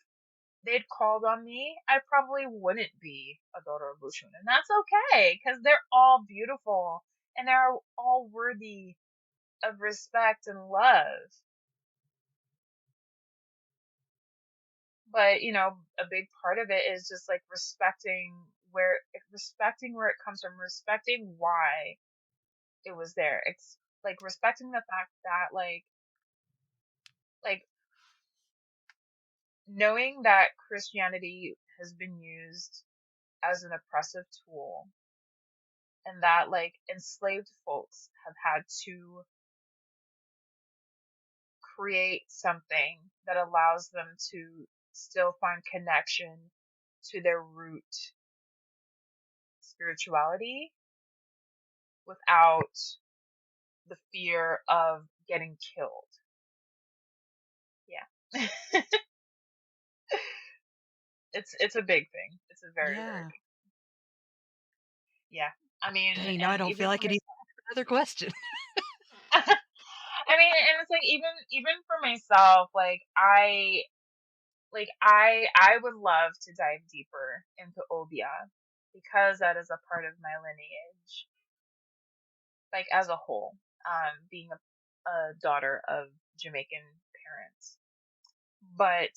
they'd called on me, I probably wouldn't be a daughter of Oshun, and that's okay because they're all beautiful and they're all worthy of respect and love. But a big part of it is just like respecting where it comes from, respecting why it was there. It's like respecting the fact that like knowing that Christianity has been used as an oppressive tool and that like enslaved folks have had to create something that allows them to still find connection to their root spirituality without the fear of getting killed. Yeah. It's a big thing. It's a very, very Yeah. big. Yeah. I mean, Dang, now I and don't even feel for like it even myself. another question. I mean, and it's like even for myself, I would love to dive deeper into Obia because that is a part of my lineage, like as a whole. Being a daughter of Jamaican parents. But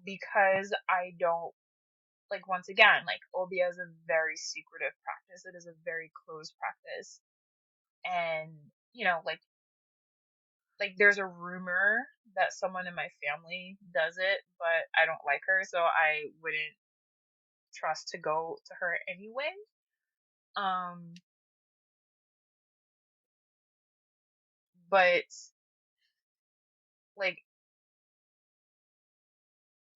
because I don't like once again, like Obia is a very secretive practice. It is a very closed practice. And, like there's a rumor that someone in my family does it, but I don't like her, so I wouldn't trust to go to her anyway. Um, but like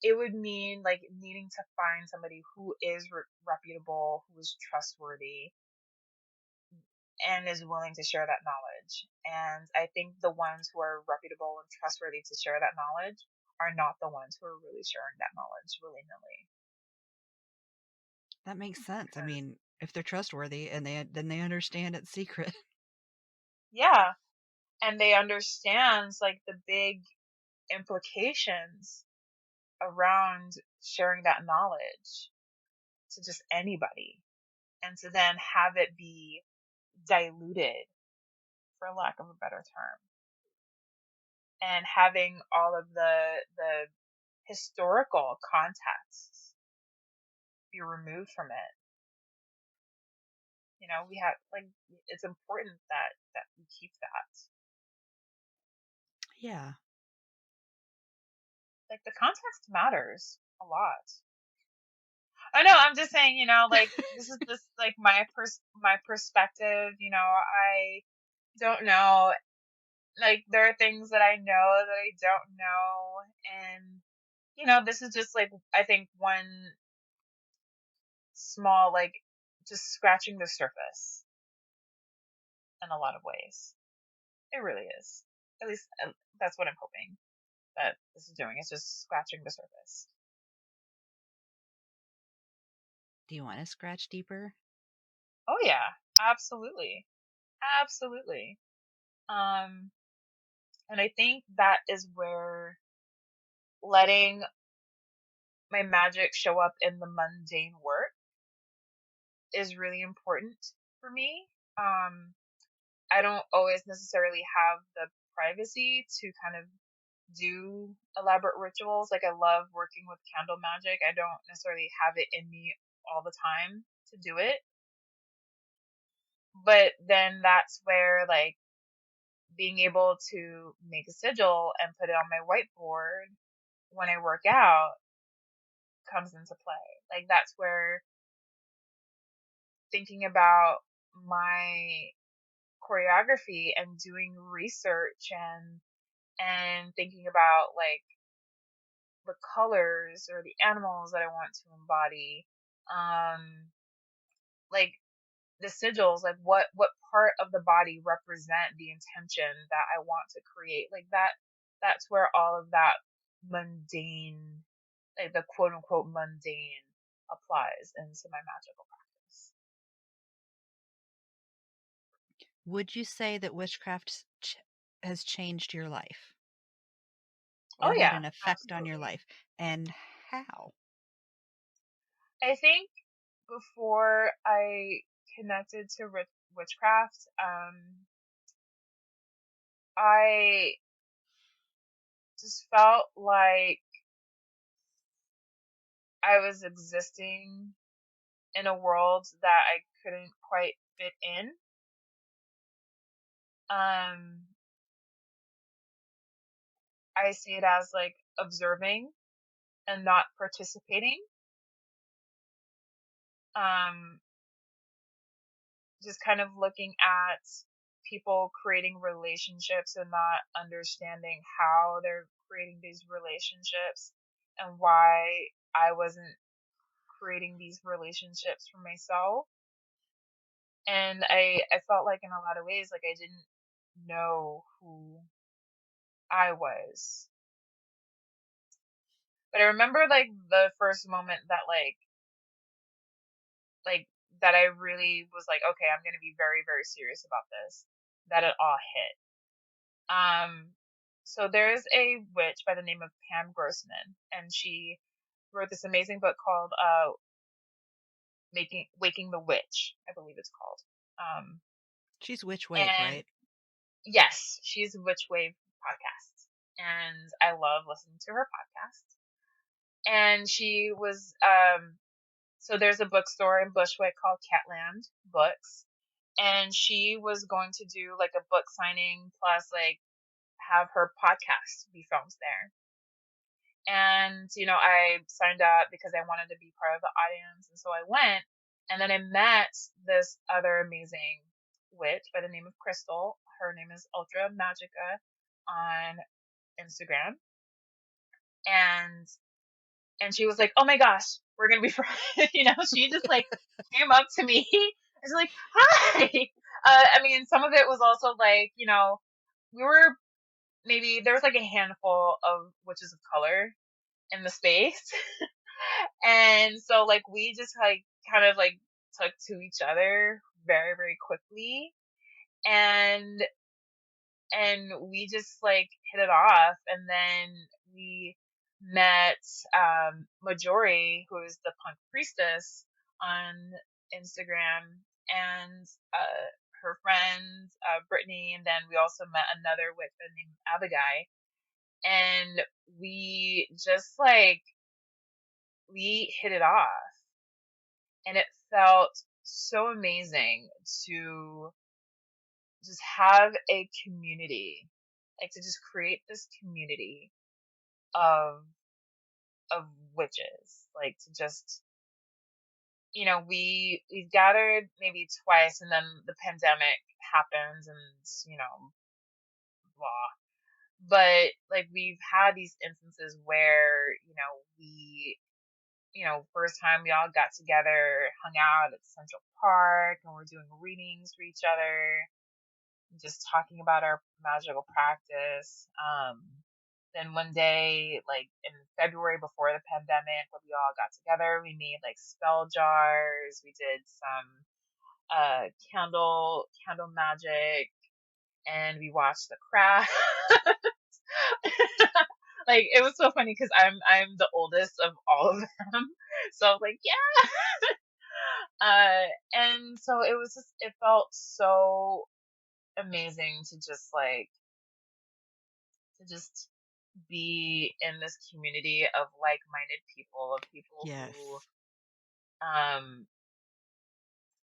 it would mean like needing to find somebody who is reputable, who is trustworthy, and is willing to share that knowledge. And I think the ones who are reputable and trustworthy to share that knowledge are not the ones who are really sharing that knowledge willy nilly. That makes sense. I Because, mean, if they're trustworthy and they understand it's secret. yeah, and they understand like the big implications around sharing that knowledge to just anybody and to then have it be diluted, for lack of a better term, and having all of the historical contexts be removed from it. We have like it's important that we keep that. Yeah. Like the context matters a lot. I know, I'm just saying, like this is just like my perspective, I don't know. Like there are things that I know that I don't know, and this is just like I think one small, like, just scratching the surface in a lot of ways. It really is. At least that's what I'm hoping that this is doing. It's just scratching the surface. Do you want to scratch deeper? Oh yeah, absolutely. Absolutely. Um and I think that is where letting my magic show up in the mundane work is really important for me. Um I don't always necessarily have the privacy to kind of do elaborate rituals. Like I love working with candle magic. I don't necessarily have it in me all the time to do it. But then that's where like being able to make a sigil and put it on my whiteboard when I work out comes into play. Like that's where thinking about my choreography and doing research and thinking about like the colors or the animals that I want to embody, um like the sigils, like what part of the body represent the intention that I want to create, like that's where all of that mundane, like the quote unquote mundane, applies into my magical practice. Would you say that has changed your life Oh or had yeah, an effect on your absolutely. life? And how? I think before I connected to witchcraft, I just felt like I was existing in a world that I couldn't quite fit in. Um, I see it as like observing and not participating. Um, just kind of looking at people creating relationships and not understanding how they're creating these relationships and why I wasn't creating these relationships for myself. And I felt like in a lot of ways, like I didn't know who I was. But I remember like the first moment that like that I really was like, okay, I'm gonna be very, very serious about this, that it all hit. So there's a witch by the name of Pam Grossman, and she wrote this amazing book called Making Waking the Witch, I believe it's called. She's Witch Wave, And right? yes, she's a Witch Wave podcast, and I love listening to her podcast. And she was so there's a bookstore in Bushwick called Catland Books, and she was going to do like a book signing plus like have her podcast be filmed there. And I signed up because I wanted to be part of the audience, and so I went. And then I met this other amazing witch by the name of Crystal. Her name is Ultra Magica on Instagram, and she was like, "Oh my gosh, we're gonna be friends." She just like came up to me and she's like, "Hi." I mean, some of it was also like, we were maybe there was like a handful of witches of color in the space, and so like we just like kind of like took to each other very, very quickly, and we just like hit it off, and then we met Majori, who is the punk priestess on Instagram, and her friend Brittany, and then we also met another witch named Abigail, and we just like we hit it off, and it felt so amazing to just have a community, like to just create this community of of witches, like to just we've gathered maybe twice, and then the pandemic happens, and blah. But like we've had these instances where first time we all got together, hung out at Central Park, and we're doing readings for each other, just talking about our magical practice. Then one day, like in February before the pandemic, when we all got together, we made like spell jars. We did some candle magic, and we watched The Craft. Like it was so funny because I'm the oldest of all of them, so I was like, yeah. And so it felt so amazing to just be in this community of like-minded people, of people Yes. who,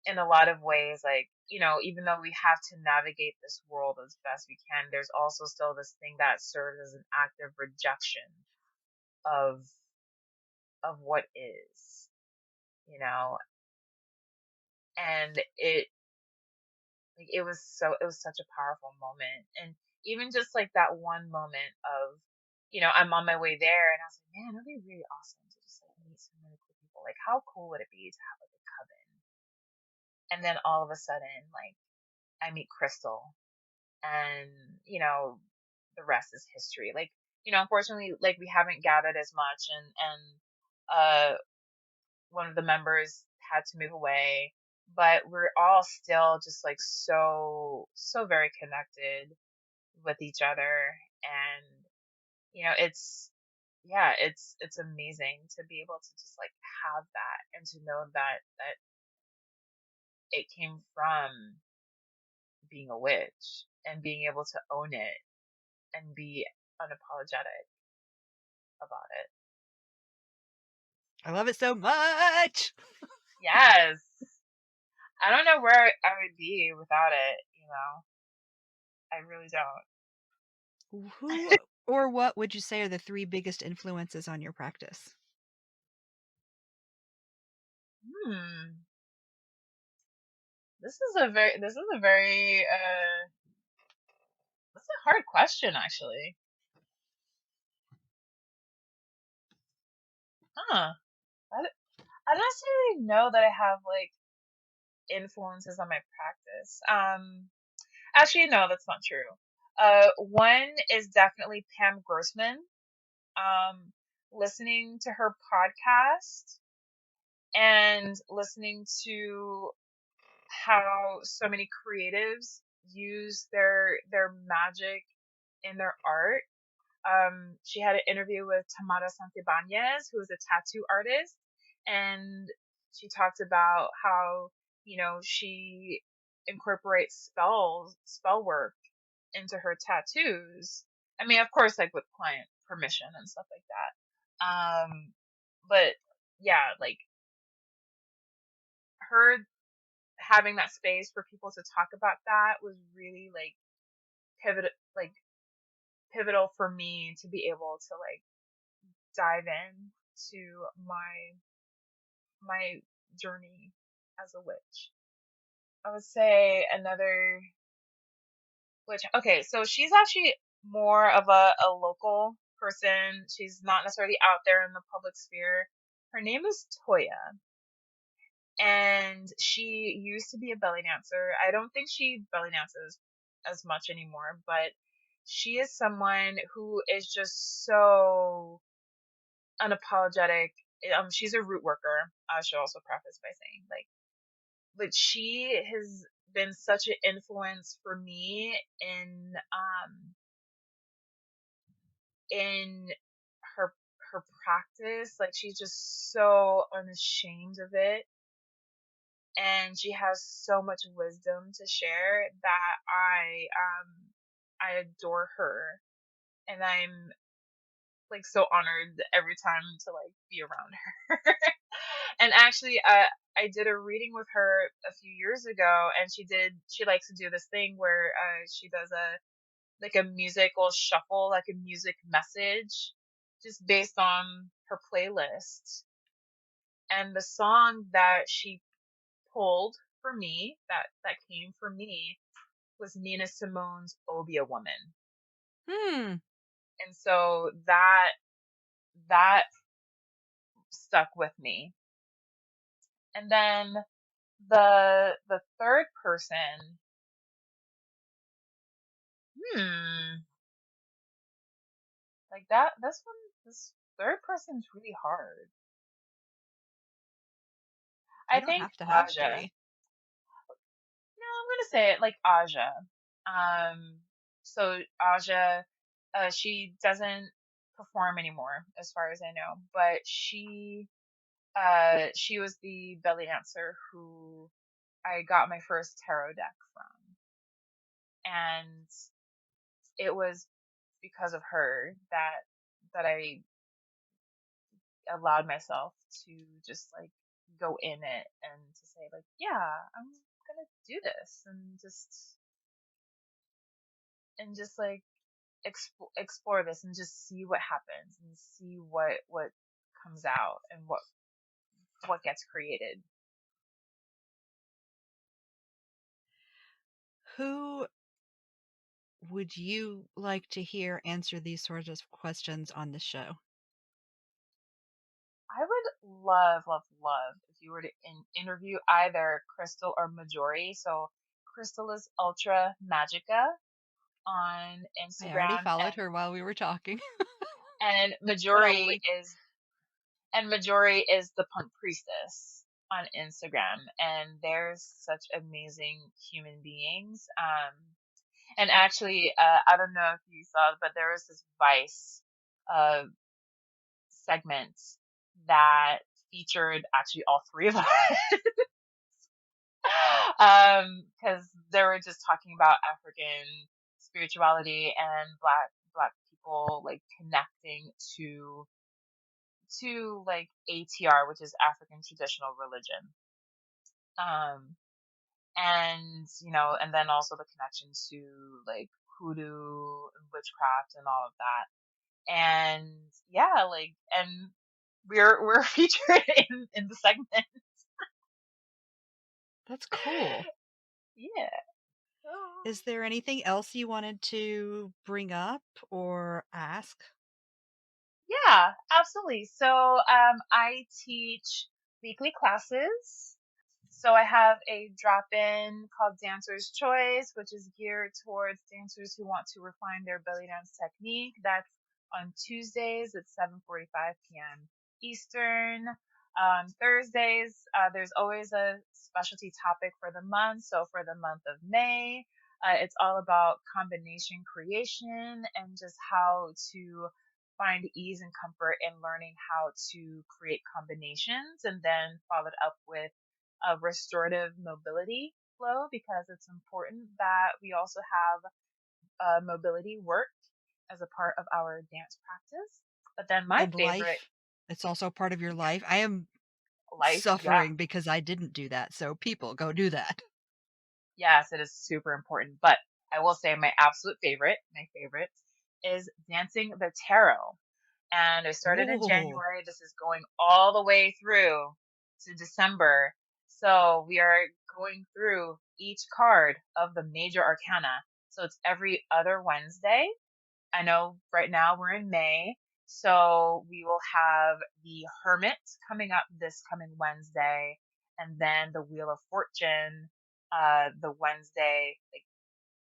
in a lot of ways, like, even though we have to navigate this world as best we can, there's also still this thing that serves as an act of rejection of what is, you know, and it was such a powerful moment. And even just like that one moment of, I'm on my way there, and I was like, man, it'd be really awesome to just like meet some really cool people. Like, how cool would it be to have like a coven? And then all of a sudden, like, I meet Crystal, and the rest is history. Like, unfortunately, like we haven't gathered as much, and uh one of the members had to move away, but we're all still just like so very connected with each other. And it's yeah, it's amazing to be able to just like have that, and to know that it came from being a witch, and being able to own it and be unapologetic about it. I love it so much. Yes. I don't know where I would be without it. I really don't. Who or what would you say are the three biggest influences on your practice? Hmm. This is a very this is a hard question, actually. Huh. I, I don't necessarily know that I have like influences on my practice. Actually, no, that's not true. One is definitely Pam Grossman. Um, Listening to her podcast, and listening to how so many creatives use their magic in their art. She had an interview with Tamara Santibanez, who is a tattoo artist, and she talked about how she incorporates spell work into her tattoos. I mean, of course, like with client permission and stuff like that. But yeah, like her having that space for people to talk about that was really like pivot like pivotal for me to be able to like dive in to my journey as a witch. I would say another witch. Okay, so she's actually more of a local person. She's not necessarily out there in the public sphere. Her name is Toya, and she used to be a belly dancer. I don't think she belly dances as much anymore, but she is someone who is just so unapologetic. She's a root worker. I should also preface by saying, like, but she has been such an influence for me in her practice. Like, she's just so unashamed of it, and she has so much wisdom to share that I adore her, and I'm like so honored every time to like be around her. And actually, I did a reading with her a few years ago, and she likes to do this thing where she does a musical shuffle, like a music message, just based on her playlist. And the song that she pulled for me, that came for me, was Nina Simone's "Obia Woman." Hmm. And so that stuck with me. And then the third person, hmm, like that this third person's really hard. I You don't think have to have Aja. three. No, I'm gonna say it like Aja. So Aja, she doesn't perform anymore, as far as I know, but she was the belly dancer who I got my first tarot deck from, and it was because of her that I allowed myself to just like go in it and to say like, yeah, I'm gonna do this and just like explore this and just see what happens and see what comes out and what gets created. Who would you like to hear answer these sorts of questions on the show? I would love if you were to interview either Crystal or Majori. So Crystal is Ultra Magica on I already Instagram, followed her while we were talking, and but I'll Majori link. is and Majori is the Punk Priestess on Instagram, and they're such amazing human beings. And actually, I don't know if you saw, but there was this Vice uh, segment that featured actually all three of us. Because they were just talking about African spirituality and black people like connecting to like ATR, which is African traditional religion. Um, and and then also the connection to like hoodoo and witchcraft and all of that. And yeah, like, and we're featured in the segment. That's cool. Yeah. Is there anything else you wanted to bring up or ask? Yeah, absolutely. So, I teach weekly classes. So I have a drop-in called Dancer's Choice, which is geared towards dancers who want to refine their belly dance technique. That's on Tuesdays at 7:45 p.m. Eastern. Thursdays, there's always a specialty topic for the month. So for the month of May, it's all about combination creation and just how to find ease and comfort in learning how to create combinations, and then followed up with a restorative mobility flow, because it's important that we also have mobility work as a part of our dance practice. But then my And favorite life. It's also part of your life. I am life, yeah, suffering because I didn't do that. So people go do that. yes, it is super important. But I will say my favorite is dancing the tarot. And I started in Oh, January. This is going all the way through to December. So we are going through each card of the major arcana. So it's every other Wednesday. I know right now we're in May. So we will have the Hermit coming up this coming Wednesday, and then the Wheel of Fortune, the Wednesday, like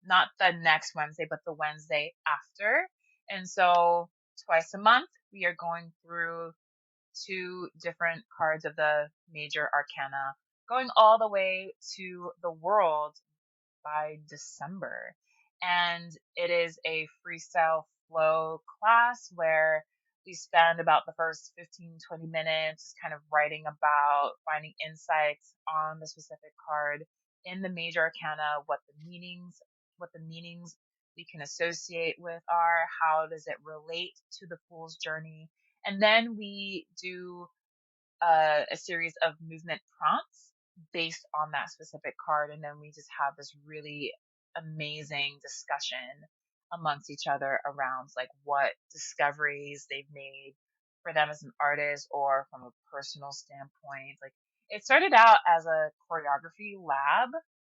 not the next Wednesday, but the Wednesday after. And so twice a month, we are going through two different cards of the major arcana, going all the way to the world by December. And it is a freestyle flow class where we spend about the first 15-20 minutes kind of writing about finding insights on the specific card in the major arcana, what the meanings we can associate with are, how does it relate to the fool's journey. And then we do a series of movement prompts based on that specific card. And then we just have this really amazing discussion amongst each other around like what discoveries they've made for them as an artist or from a personal standpoint. Like it started out as a choreography lab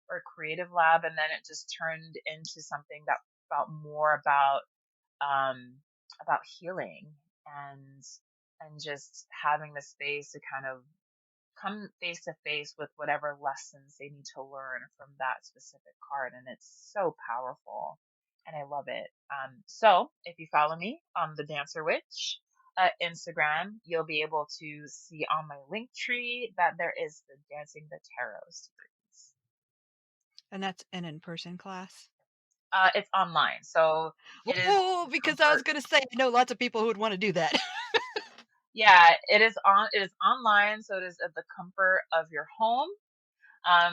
or creative lab, and then it just turned into something that felt more um, about healing and just having the space to kind of come face to face with whatever lessons they need to learn from that specific card. And it's so powerful. And I love it. So if you follow me on the Dancer Witch Instagram, you'll be able to see on my link tree that there is the Dancing the Tarot series. And that's an in-person class? It's online. So it is Oh, the because I was comfort. going to say, I know lots of people who would want to do that. Yeah, it is online. So it is at the comfort of your home.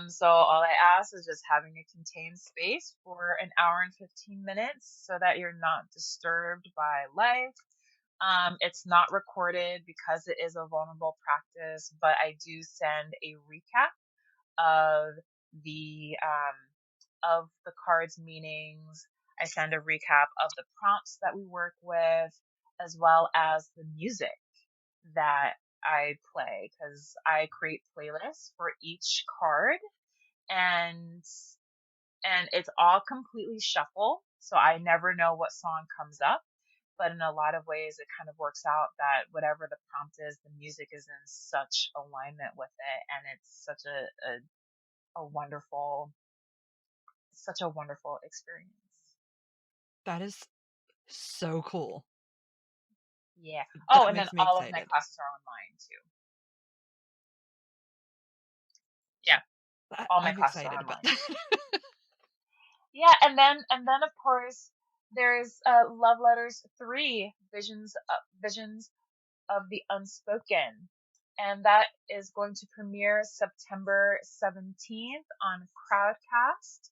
So all I ask is just having a contained space for an hour and 15 minutes so that you're not disturbed by life. It's not recorded because it is a vulnerable practice, but I do send a recap of the cards meanings. I send a recap of the prompts that we work with, as well as the music that I play, because I create playlists for each card, and it's all completely shuffle, so I never know what song comes up. But in a lot of ways, it kind of works out that whatever the prompt is, the music is in such alignment with it, and it's a wonderful, such a wonderful experience. That is so cool. Yeah. Oh, That and then makes me all of my excited. classes are online too. Yeah, all my I'm classes are excited about online. that. Yeah, and then of course there's Love Letters 3, Visions of the Unspoken. And that is going to premiere September 17th on Crowdcast.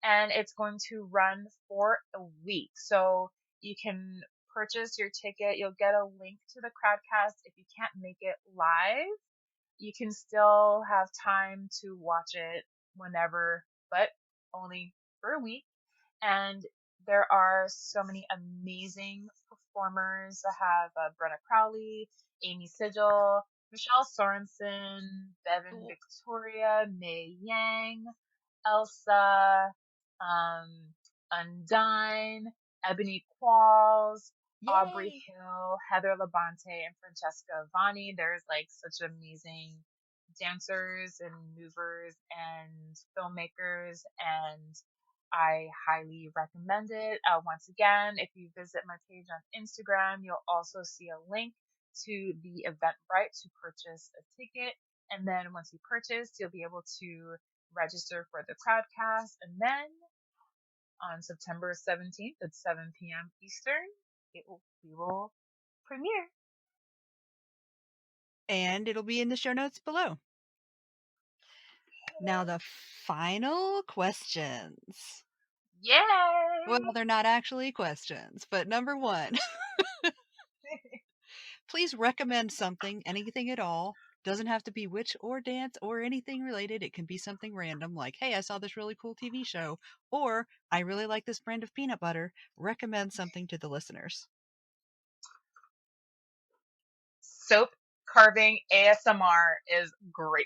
And it's going to run for a week. So you can purchase your ticket. You'll get a link to the Crowdcast if you can't make it live. You can still have time to watch it whenever, but only for a week. And there are so many amazing performers. I have Brenna Crowley, Amy Sigil, Michelle Sorensen, Bevan Cool. Victoria, Mei Yang, Elsa, Undine, Ebony Qualls, Aubrey Yay! Hill, Heather Labonte, and Francesca Vanni. There's like such amazing dancers and movers and filmmakers, and I highly recommend it. Once again, if you visit my page on Instagram, you'll also see a link to the Eventbrite to purchase a ticket. And then once you purchase, you'll be able to register for the crowdcast. And then on September 17th at 7 p.m. Eastern, we will premiere. And it'll be in the show notes below. Now, the final questions. Well, Yay! they're not actually questions, but number one, please recommend something, anything at all. Doesn't have to be witch or dance or anything related. It can be something random like, hey, I saw this really cool TV show, or I really like this brand of peanut butter. Recommend something to the listeners. Soap carving ASMR is great.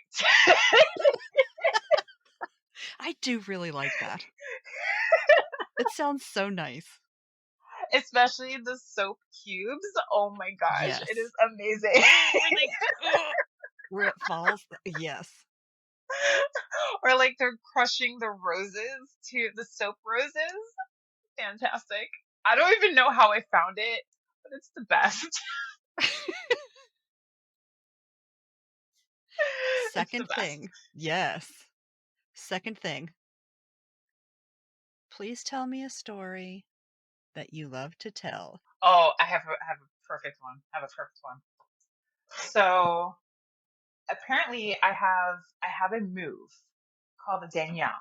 I do really like that. It sounds so nice. Especially the soap cubes. Oh my gosh, Yes. it is amazing. Oh, where it falls. Yes. Or like they're crushing the roses to the soap roses. Fantastic. I don't even know how I found it, but it's the best. It's the Second best. thing. Yes. Second thing. Please tell me a story that you love to tell. Oh, I have a perfect one. I have a perfect one. So apparently I have a move called the Danielle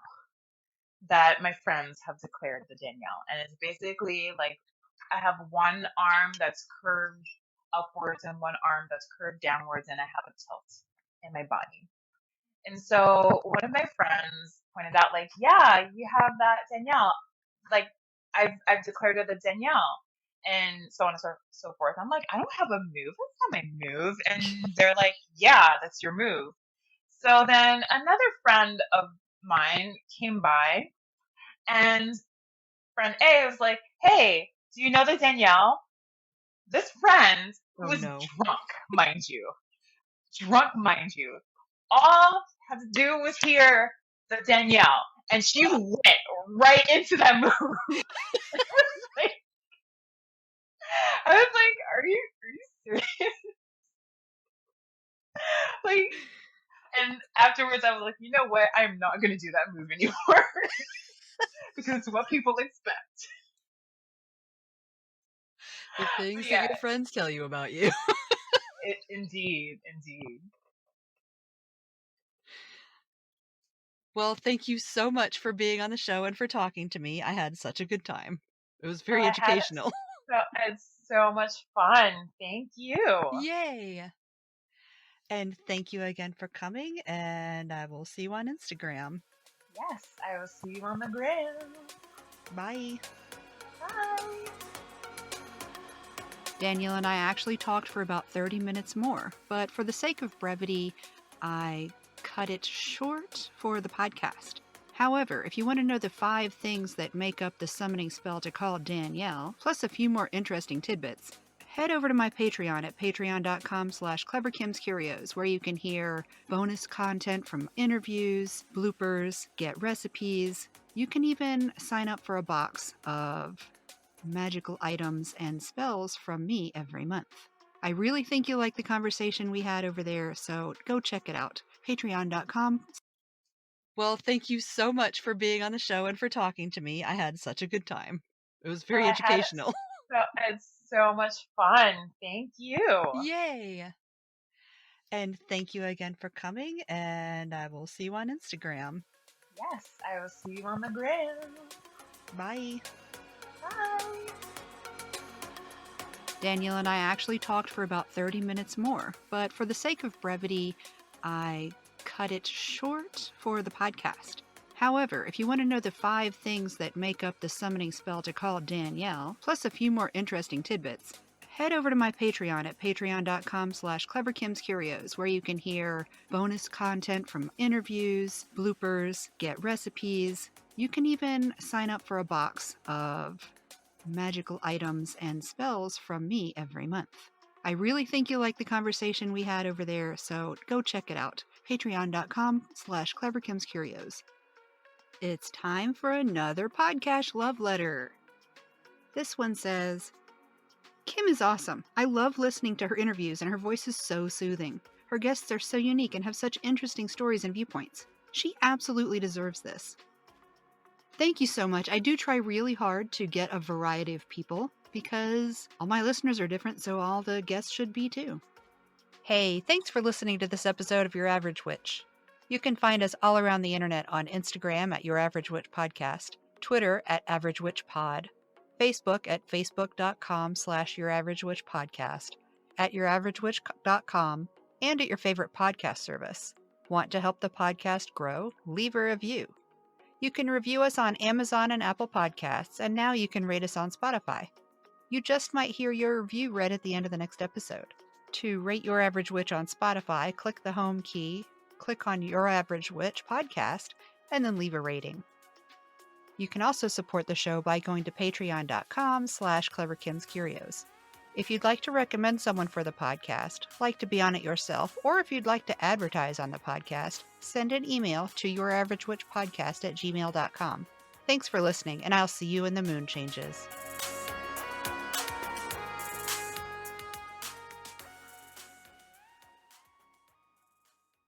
that my friends have declared the Danielle. And it's basically like I have one arm that's curved upwards and one arm that's curved downwards, and I have a tilt in my body. And so one of my friends pointed out, like, yeah, you have that Danielle. Like, I've declared her the Danielle. and so on and so forth. I'm like, I don't have a move. That's not my move. And they're like, yeah, that's your move. So then another friend of mine came by, and friend A was like, hey, do you know the Danielle? This friend who Oh was no. drunk, mind you, all had to do was hear the Danielle, and she went right into that move. Like, I was like, are you serious? Like, and afterwards, I was like, you know what? I'm not gonna do that move anymore because it's what people expect. The But things that yeah, your friends tell you about you. indeed. Well, thank you so much for being on the show and for talking to me. I had such a good time. It was Oh, very educational. it's so much fun. Thank you. Yay! And thank you again for coming, and I will see you on Instagram. Yes, I will see you on the gram. Bye. Bye. Danielle and I actually talked for about 30 minutes more, but for the sake of brevity, I cut it short for the podcast. However, if you want to know the 5 things that make up the summoning spell to call Danielle, plus a few more interesting tidbits, head over to my Patreon at patreon.com/cleverkimscurios, where you can hear bonus content from interviews, bloopers, get recipes. You can even sign up for a box of magical items and spells from me every month. I really think you'll like the conversation we had over there, so go check it out. Patreon.com. Well, thank you so much for being on the show and for talking to me. I had such a good time. It was Oh, very educational. it's so much fun. Thank you. Yay! And thank you again for coming, and I will see you on Instagram. Yes, I will see you on the gram. Bye. Bye. Danielle and I actually talked for about 30 minutes more, but for the sake of brevity, I cut it short for the podcast. However, if you want to know the 5 things that make up the summoning spell to call Danielle, plus a few more interesting tidbits, head over to my Patreon at patreon.com/cleverkimscurios, where you can hear bonus content from interviews, bloopers, get recipes. You can even sign up for a box of magical items and spells from me every month. I really think you'll like the conversation we had over there, so go check it out. Patreon.com/cleverkimscurios. It's time for another podcast love letter. This one says, Kim is awesome. I love listening to her interviews, and her voice is so soothing. Her guests are so unique and have such interesting stories and viewpoints. She absolutely deserves this. Thank you so much. I do try really hard to get a variety of people because all my listeners are different, so all the guests should be too. Hey, thanks for listening to this episode of Your Average Witch. You can find us all around the internet on Instagram at Your Average Witch Podcast, Twitter at Average Witch Pod, Facebook at facebook.com/Your Average Witch Podcast, at YourAverageWitch.com, and at your favorite podcast service. Want to help the podcast grow? Leave a review. You can review us on Amazon and Apple Podcasts, and now you can rate us on Spotify. You just might hear your review read at the end of the next episode. To rate Your Average Witch on Spotify, click the home key, click on Your Average Witch Podcast, and then leave a rating. You can also support the show by going to patreon.com/cleverkimscurios. If you'd like to recommend someone for the podcast, like to be on it yourself, or if you'd like to advertise on the podcast, send an email to youraverageWitchPodcast@gmail.com. Thanks for listening, and I'll see you in the moon changes.